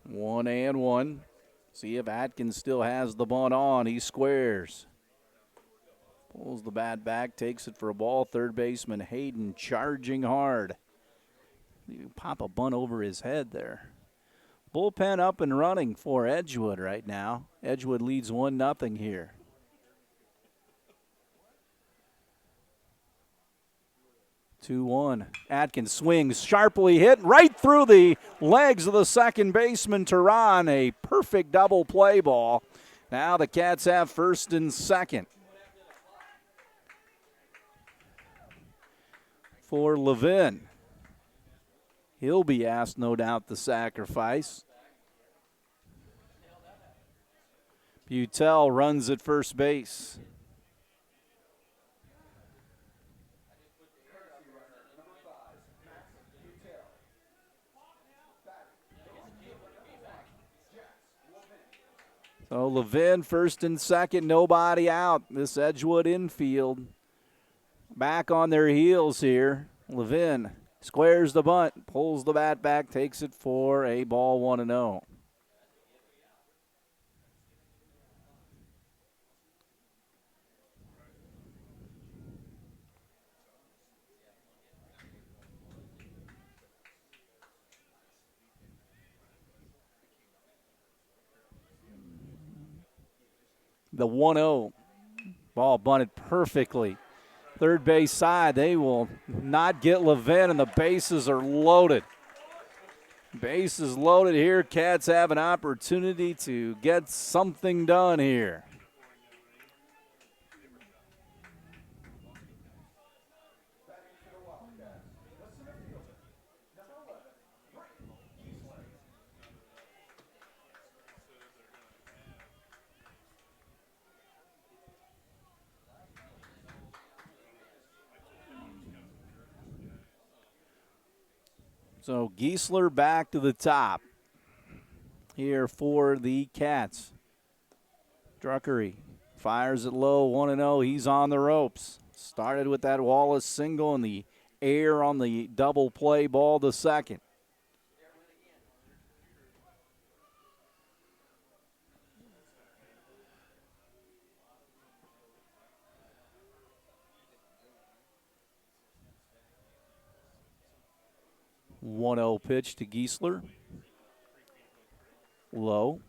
One and one. See if Atkins still has the bunt on. He squares. Pulls the bat back, takes it for a ball. Third baseman Hayden charging hard. You pop a bunt over his head there. Bullpen up and running for Edgewood right now. Edgewood leads 1-0 here. Two-one. Atkins swings, sharply hit right through the legs of the second baseman, Tehran. A perfect double play ball. Now the Cats have first and second. For Levin. He'll be asked, no doubt, the sacrifice. Butel runs at first base. So Levin first and second, nobody out. This Edgewood infield back on their heels here. Levin squares the bunt, pulls the bat back, takes it for a ball, 1-0. The 1-0 ball bunted perfectly. Third base side, they will not get Levin, and the bases are loaded. Bases loaded here. Cats have an opportunity to get something done here. So Giesler back to the top here for the Cats. Druckery fires it low, 1-0. He's on the ropes. Started with that Wallace single and the air on the double play ball to second. One-0 pitch to Giesler. Low.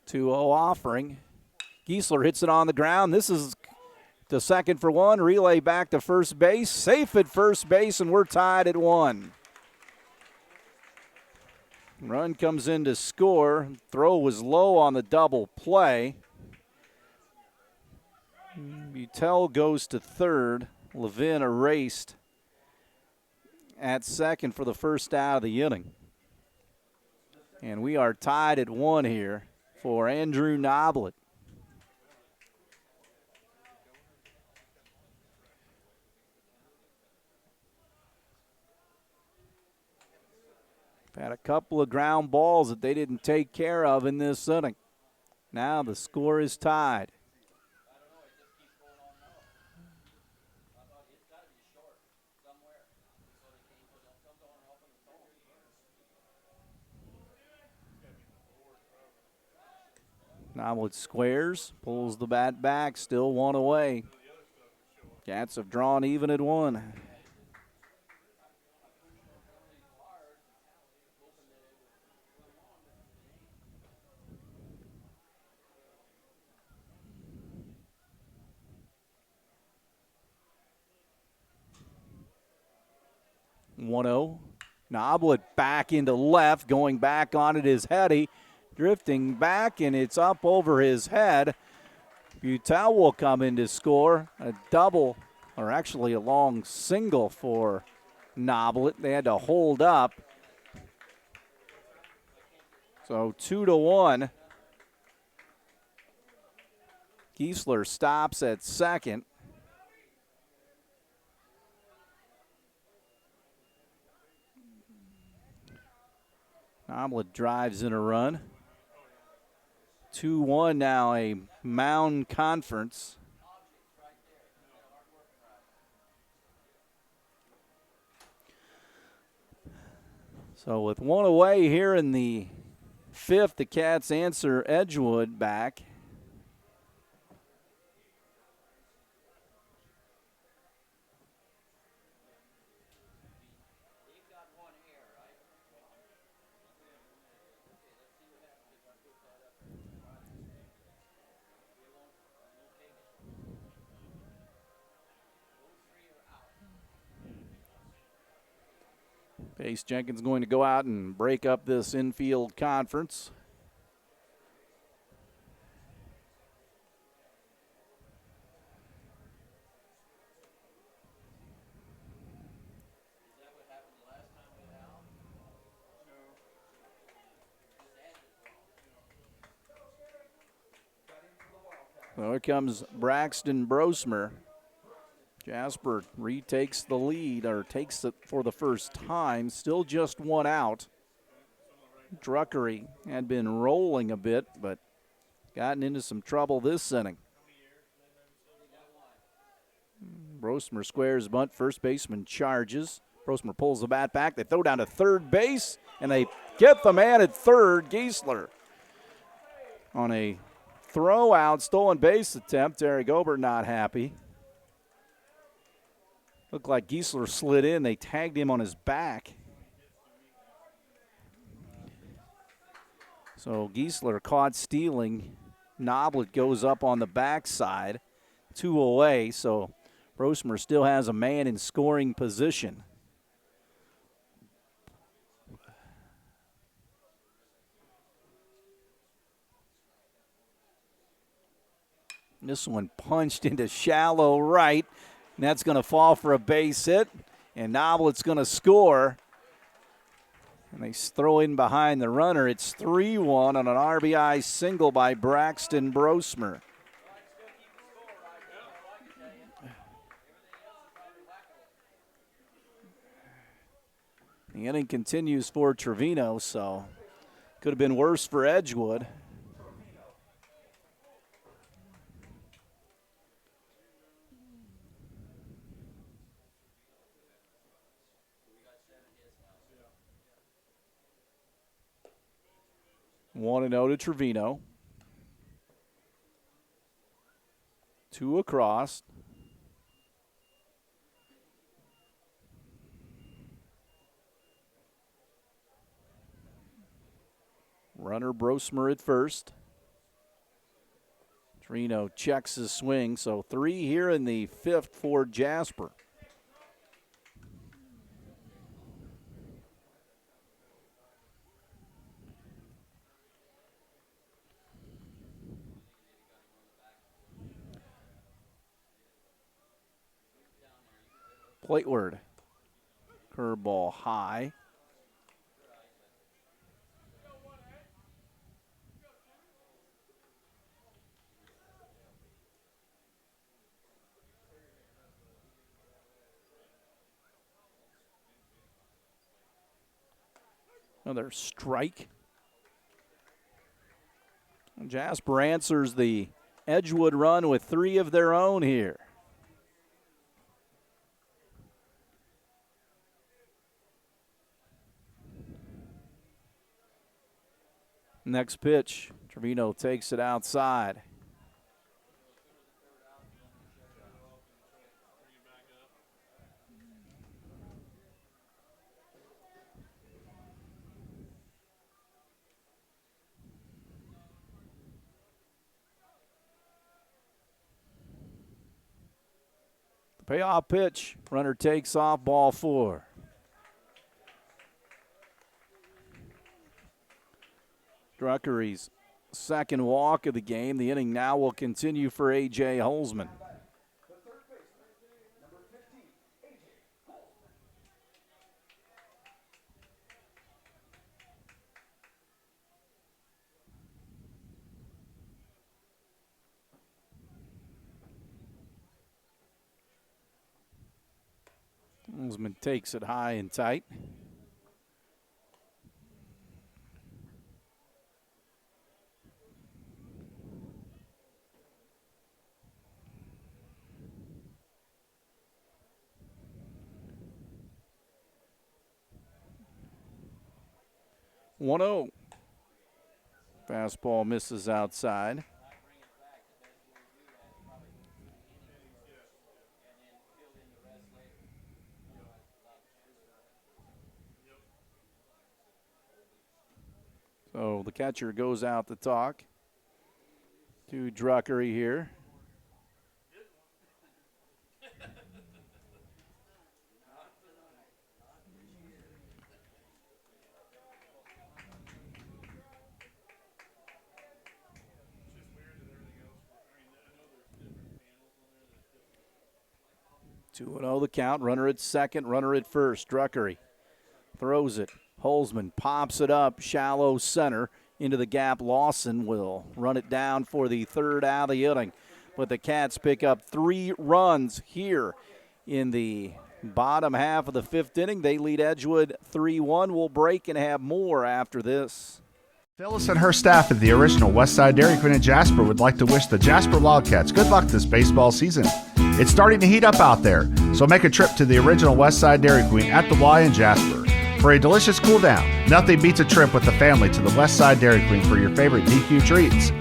Two-0 offering. Giesler hits it on the ground. This is to second for one. Relay back to first base. Safe at first base, and we're tied at 1. Run comes in to score. Throw was low on the double play. Butel goes to third. Levin erased at second for the first out of the inning. And we are tied at 1 here for Andrew Noblet. Had a couple of ground balls that they didn't take care of in this inning. Now the score is tied. Noblet squares, pulls the bat back, still 1 away. Cats have drawn even at 1. Noblet back into left, going back on it is Hetty, drifting back, and it's up over his head. Butel will come in to score a double, or actually a long single for Noblet. They had to hold up. So 2-1. Giesler stops at second. Noblet drives in a run. 2-1 now, a Mound Conference. So with 1 away here in the 5th, the Cats answer Edgewood back. Chase Jenkins going to go out and break up this infield conference. So here comes Braxton Brosmer. Jasper retakes the lead, or takes it for the first time. Still just one out. Druckery had been rolling a bit, but gotten into some trouble this inning. Brosmer squares bunt. First baseman charges. Brosmer pulls the bat back. They throw down to third base, and they get the man at third, Giesler. On a throw out, stolen base attempt. Eric Gobert not happy. Looked like Giesler slid in. They tagged him on his back. So Giesler caught stealing. Noblet goes up on the backside. 2 away, so Brosmer still has a man in scoring position. This one punched into shallow right. And that's going to fall for a base hit. And Noblet's going to score. And they throw in behind the runner. It's 3-1 on an RBI single by Braxton Brosmer. The inning continues for Trevino, so could have been worse for Edgewood. One and 0 to Trevino. 2 across. Runner Brosmer at first. Trevino checks his swing, so 3 here in the 5th for Jasper. Plateward. Curveball high. Another strike. Jasper answers the Edgewood run with 3 of their own here. Next pitch, Trevino takes it outside. The payoff pitch, runner takes off, ball 4. Druckery's second walk of the game. The inning now will continue for A.J. Holzman. Holzman takes it high and tight. One-0. Fastball misses outside. So the catcher goes out to talk to Druckery here. 2-0 the count. Runner at second, runner at first. Druckery throws it. Holzman pops it up, shallow center into the gap. Lawson will run it down for the third out of the inning. But the Cats pick up 3 runs here in the bottom half of the 5th inning. They lead Edgewood 3-1. We'll break and have more after this. Phyllis and her staff at the original Westside Dairy Queen in Jasper would like to wish the Jasper Wildcats good luck this baseball season. It's starting to heat up out there, so make a trip to the original Westside Dairy Queen at the Y in Jasper. For a delicious cool down, nothing beats a trip with the family to the Westside Dairy Queen for your favorite DQ treats.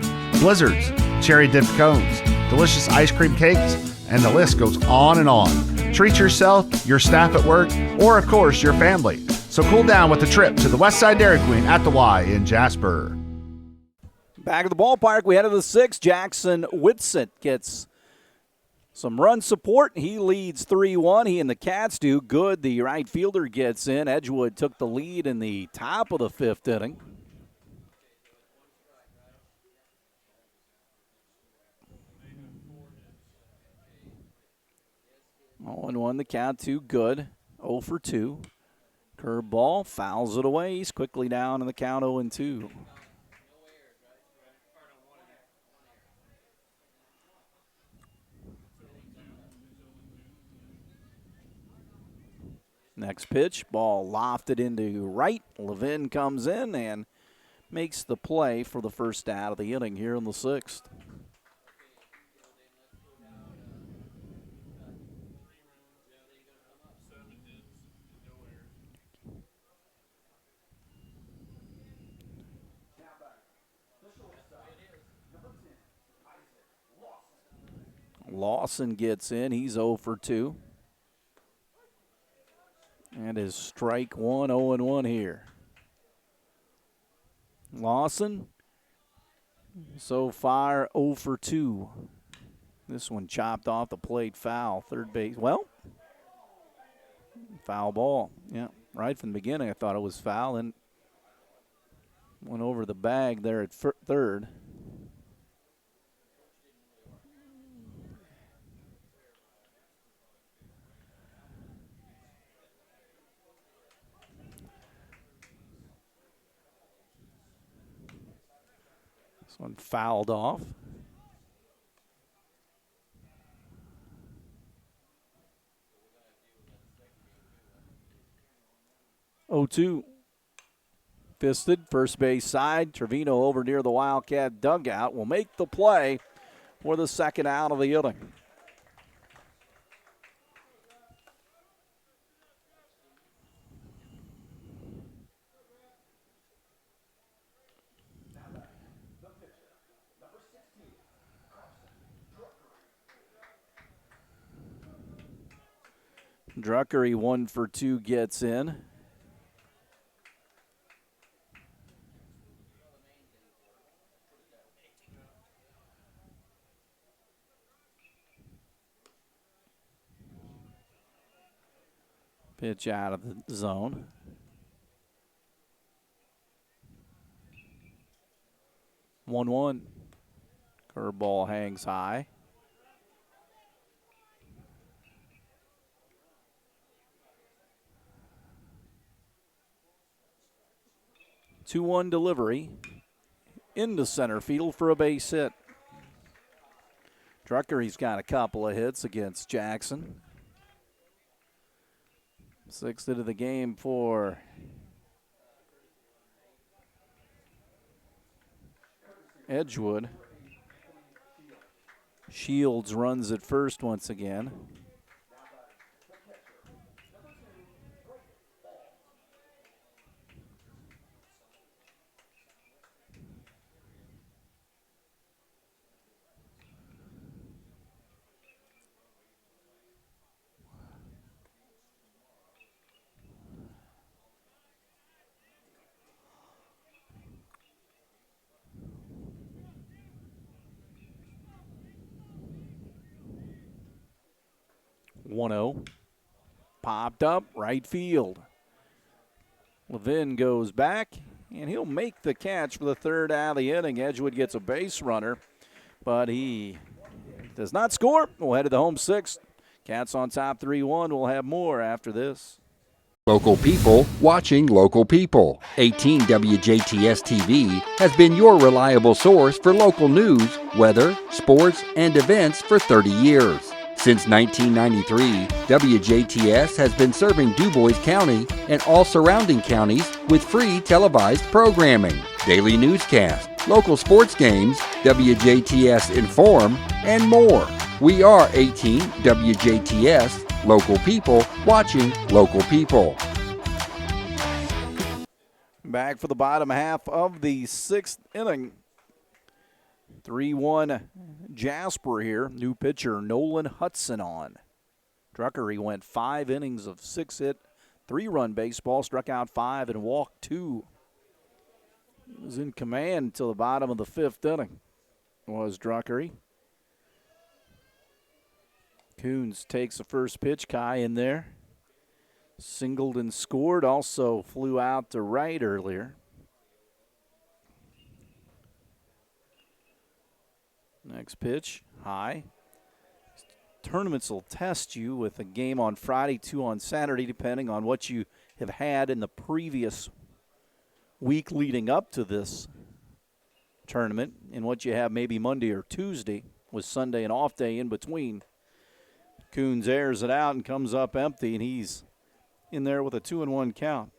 Blizzards, cherry dipped cones, delicious ice cream cakes, and the list goes on and on. Treat yourself, your staff at work, or of course your family. So cool down with a trip to the Westside Dairy Queen at the Y in Jasper. Back at the ballpark, we head to the 6th. Jackson Whitsett gets some run support. He leads 3-1. He and the Cats do good. The right fielder gets in. Edgewood took the lead in the top of the 5th inning. Oh, and 1 the count, 2 good. 0 for 2. Curveball, fouls it away. He's quickly down in the count 0-2. Next pitch, ball lofted into right. Levin comes in and makes the play for the first out of the inning here in the 6th. Lawson gets in. He's 0 for 2. And is strike 1, 0-1 here. Lawson, so far 0 for 2. This one chopped off the plate, foul. Third base, well, foul ball. Yeah, right from the beginning I thought it was foul and went over the bag there at third. This one fouled off. Oh, 2. Fisted, first base side. Trevino over near the Wildcat dugout will make the play for the second out of the inning. Druckery 1 for 2 gets in. Pitch out of the zone. One. Curveball hangs high. Two-one delivery into center field for a base hit. Druckery's got a couple of hits against Jackson. 6th into the game for Edgewood. Shields runs at first once again. Popped up, right field. Levin goes back, and he'll make the catch for the third out of the inning. Edgewood gets a base runner, but he does not score. We'll head to the home 6th. Cats on top 3-1. We'll have more after this. Local people watching local people. 18 WJTS TV has been your reliable source for local news, weather, sports, and events for 30 years. Since 1993, WJTS has been serving DuBois County and all surrounding counties with free televised programming, daily newscasts, local sports games, WJTS Inform, and more. We are 18 WJTS, local people watching local people. Back for the bottom half of the 6th inning. 3-1 Jasper here. New pitcher Nolan Hudson on. Druckery went 5 innings of 6-hit, 3-run baseball, struck out 5 and walked 2. He was in command until the bottom of the 5th inning, was Druckery. Coons takes the first pitch. Kai in there. Singled and scored. Also flew out to right earlier. Next pitch, high. Tournaments will test you with a game on Friday, 2 on Saturday, depending on what you have had in the previous week leading up to this tournament and what you have maybe Monday or Tuesday with Sunday and off day in between. Coons airs it out and comes up empty, and he's in there with a 2-1 count.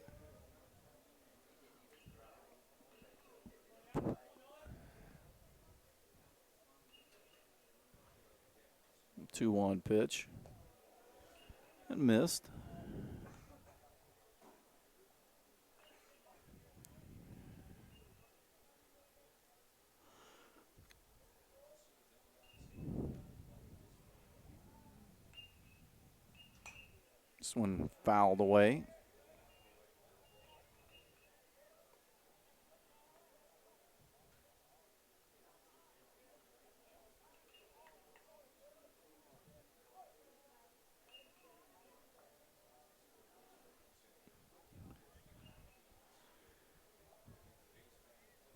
Two-one pitch and missed. This one fouled away.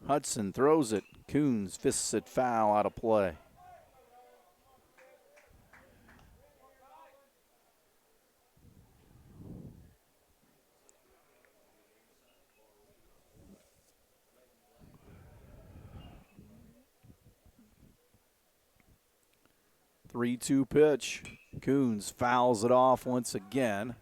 Hudson throws it. Coons fists it foul out of play. Three-two pitch. Coons fouls it off once again.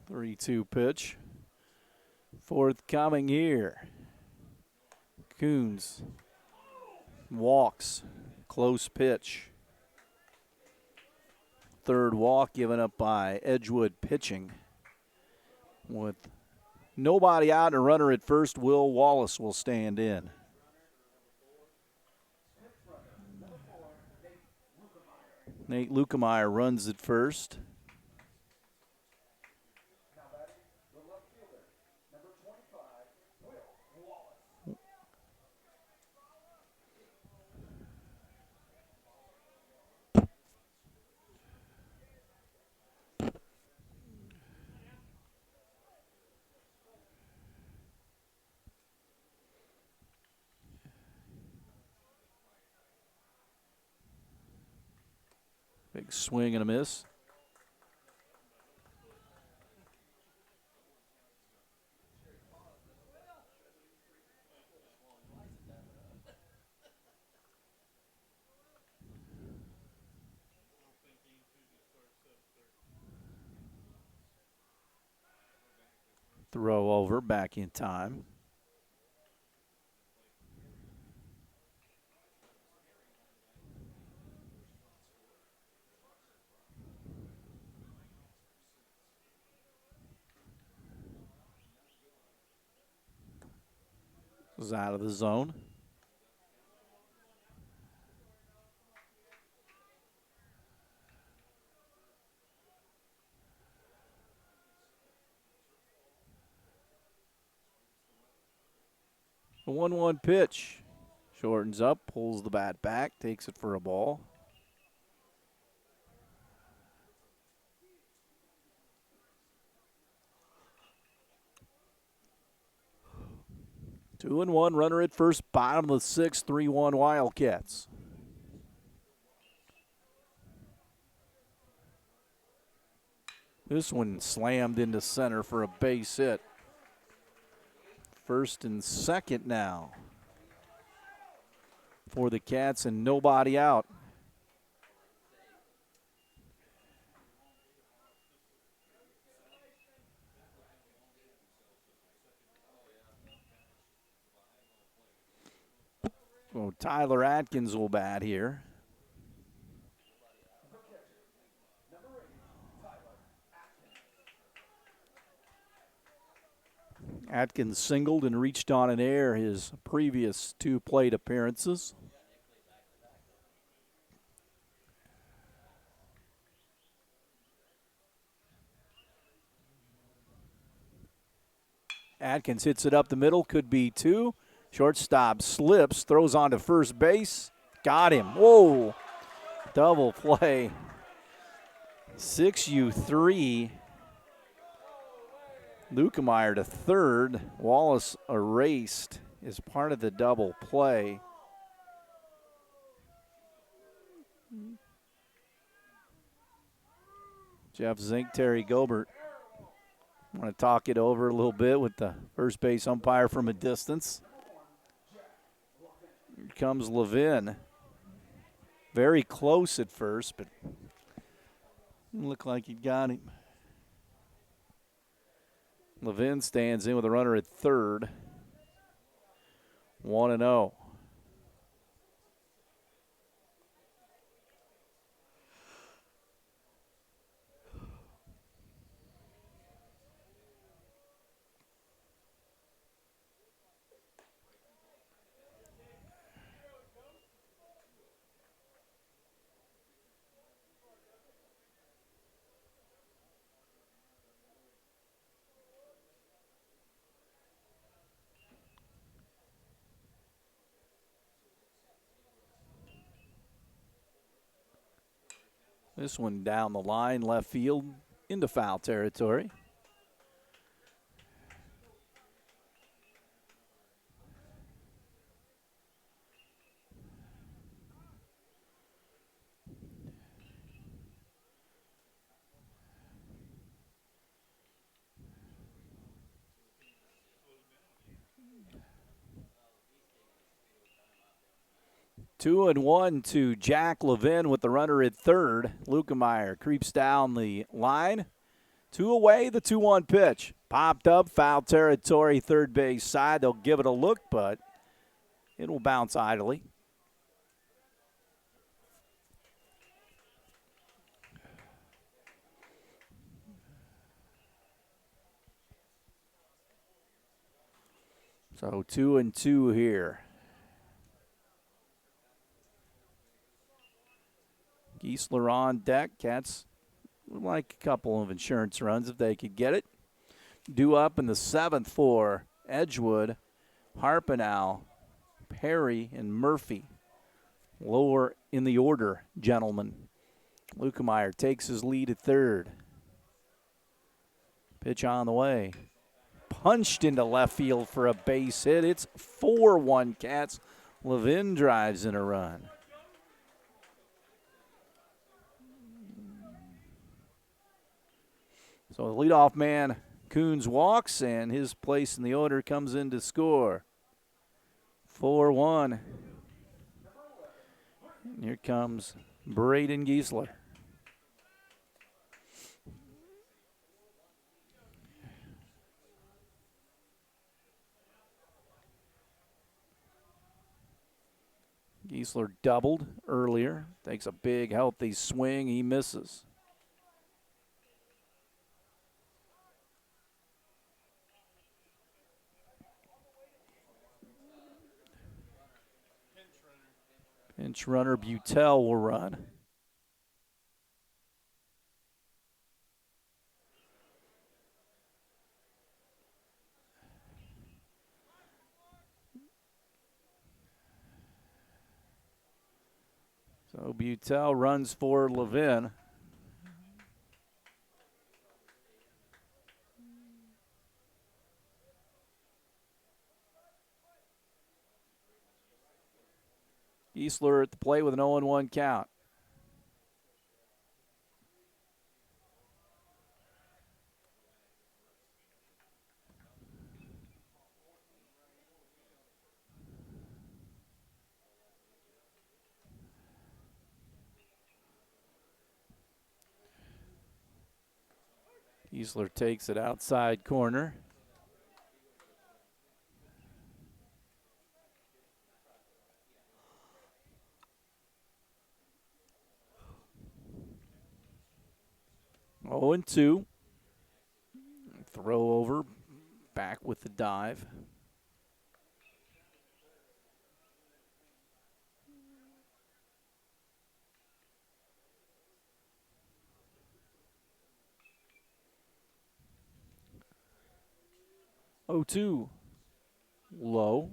Three-two pitch. Forthcoming here. Coons walks. Close pitch. Third walk given up by Edgewood pitching. With nobody out and a runner at first, Will Wallace will stand in. Nate Lukemeyer runs at first. Big swing and a miss. Throw over, back in time. Was out of the zone. The 1-1 pitch. Shortens up, pulls the bat back, takes it for a ball. Two and one, runner at first, bottom of the sixth, 3-1 Wildcats. This one slammed into center for a base hit. First and second now for the Cats and nobody out. So Tyler Atkins will bat here. Atkins singled and reached on an air his previous two plate appearances. Atkins hits it up the middle, could be two. Shortstop slips, throws on to first base. Got him. Whoa. Double play. 6-3. Lukemeyer to third. Wallace erased as part of the double play. Jeff Zink, Terry Gilbert. Want to talk it over a little bit with the first base umpire from a distance. Here comes Levin. Very close at first, but looked like he got him. Levin stands in with a runner at third. 1-0. This one down the line, left field, into foul territory. Two and one to Jack Levin with the runner at third. Lukemeyer creeps down the line. Two away, the 2-1 pitch. Popped up, foul territory, third base side. They'll give it a look, but it will bounce idly. So 2-2 here. Giesler on deck. Cats would like a couple of insurance runs if they could get it. Due up in the seventh for Edgewood, Harpenow, Perry, and Murphy. Lower in the order, gentlemen. Lukemeyer takes his lead at third. Pitch on the way. Punched into left field for a base hit. It's 4-1 Cats. Levin drives in a run. So the leadoff man, Coons, walks, and his place in the order comes in to score. 4-1. And here comes Braden Giesler. Giesler doubled earlier. Takes a big, healthy swing. He misses. Pinch runner Butel will run. Butel runs for Levin. Giesler at the plate with an 0-1 count. Giesler takes it outside corner. Oh, and 2. Throw over, back with the dive. Oh, 2. Low.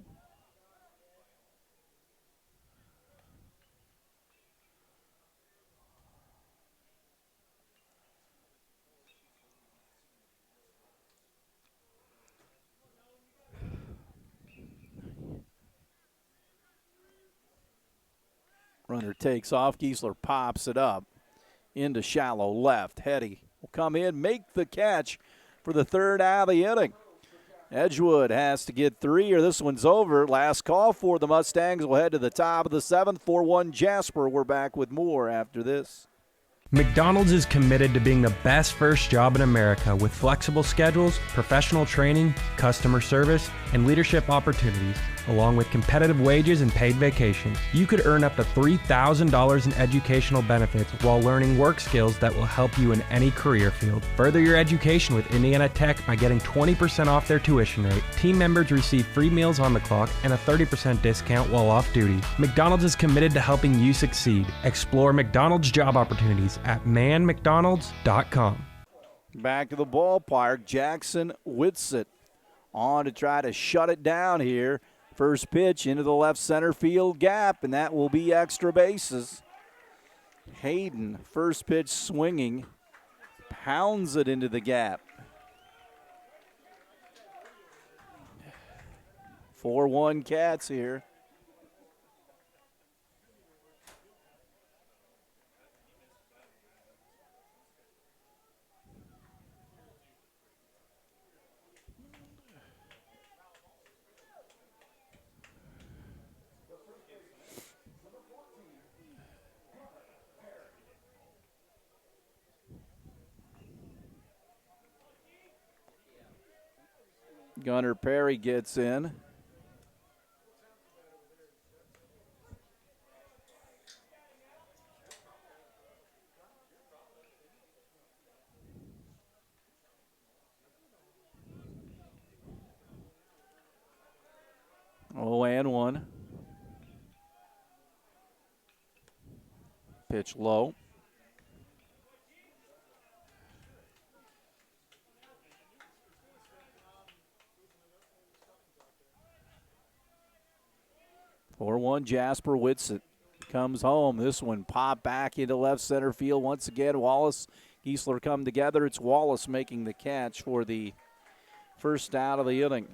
Runner takes off. Giesler pops it up into shallow left. Hetty will come in, make the catch for the third out of the inning. Edgewood has to get 3 or this one's over. Last call for the Mustangs. We'll head to the top of the 7th. 4-1 Jasper. We're back with more after this. McDonald's is committed to being the best first job in America with flexible schedules, professional training, customer service, and leadership opportunities, along with competitive wages and paid vacations. You could earn up to $3,000 in educational benefits while learning work skills that will help you in any career field. Further your education with Indiana Tech by getting 20% off their tuition rate. Team members receive free meals on the clock and a 30% discount while off duty. McDonald's is committed to helping you succeed. Explore McDonald's job opportunities at manmcdonalds.com. Back to the ballpark, Jackson Whitsitt on to try to shut it down here. First pitch into the left center field gap, and that will be extra bases. Hayden, first pitch swinging, pounds it into the gap. 4-1 Cats here. Gunnar Perry gets in. Oh, and 1. Pitch low. Or 4-1 Jasper Whitsitt comes home. This one popped back into left center field once again. Wallace, Giesler come together. It's Wallace making the catch for the first out of the inning.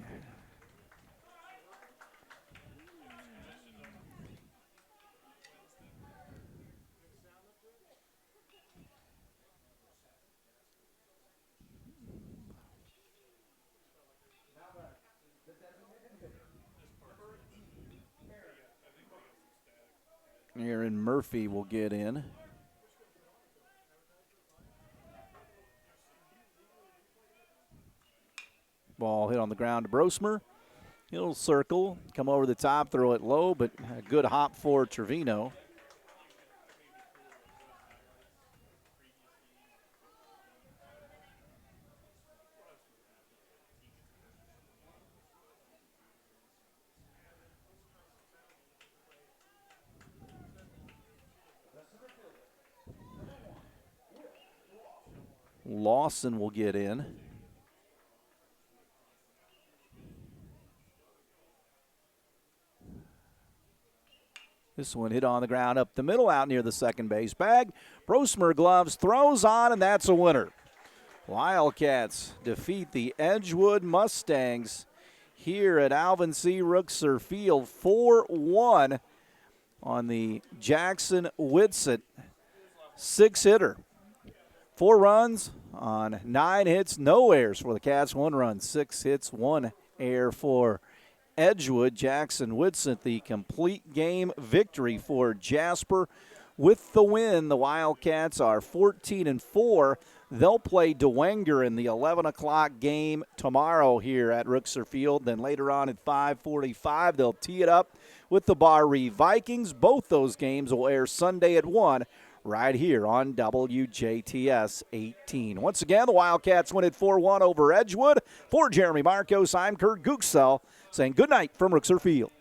Aaron Murphy will get in. Ball hit on the ground to Brosmer. He'll circle, come over the top, throw it low, but a good hop for Trevino. Lawson will get in. This one hit on the ground up the middle out near the second base bag. Brosmer gloves, throws on, and that's a winner. Wildcats defeat the Edgewood Mustangs here at Alvin C. Rookser Field 4-1 on the Jackson Whitsett 6-hitter. 4 runs on 9 hits, no errors for the Cats. 1 run, 6 hits, 1 error for Edgewood. Jackson Whitsett, the complete game victory for Jasper. With the win, the Wildcats are 14-4. They'll play Dwenger in the 11 o'clock game tomorrow here at Rookser Field. Then later on at 5:45, they'll tee it up with the Barre Vikings. Both those games will air Sunday at 1 right here on WJTS 18. Once again, the Wildcats win at 4-1 over Edgewood. For Jeremy Marcos, I'm Kurt Gutgsell saying good night from Rookser Field.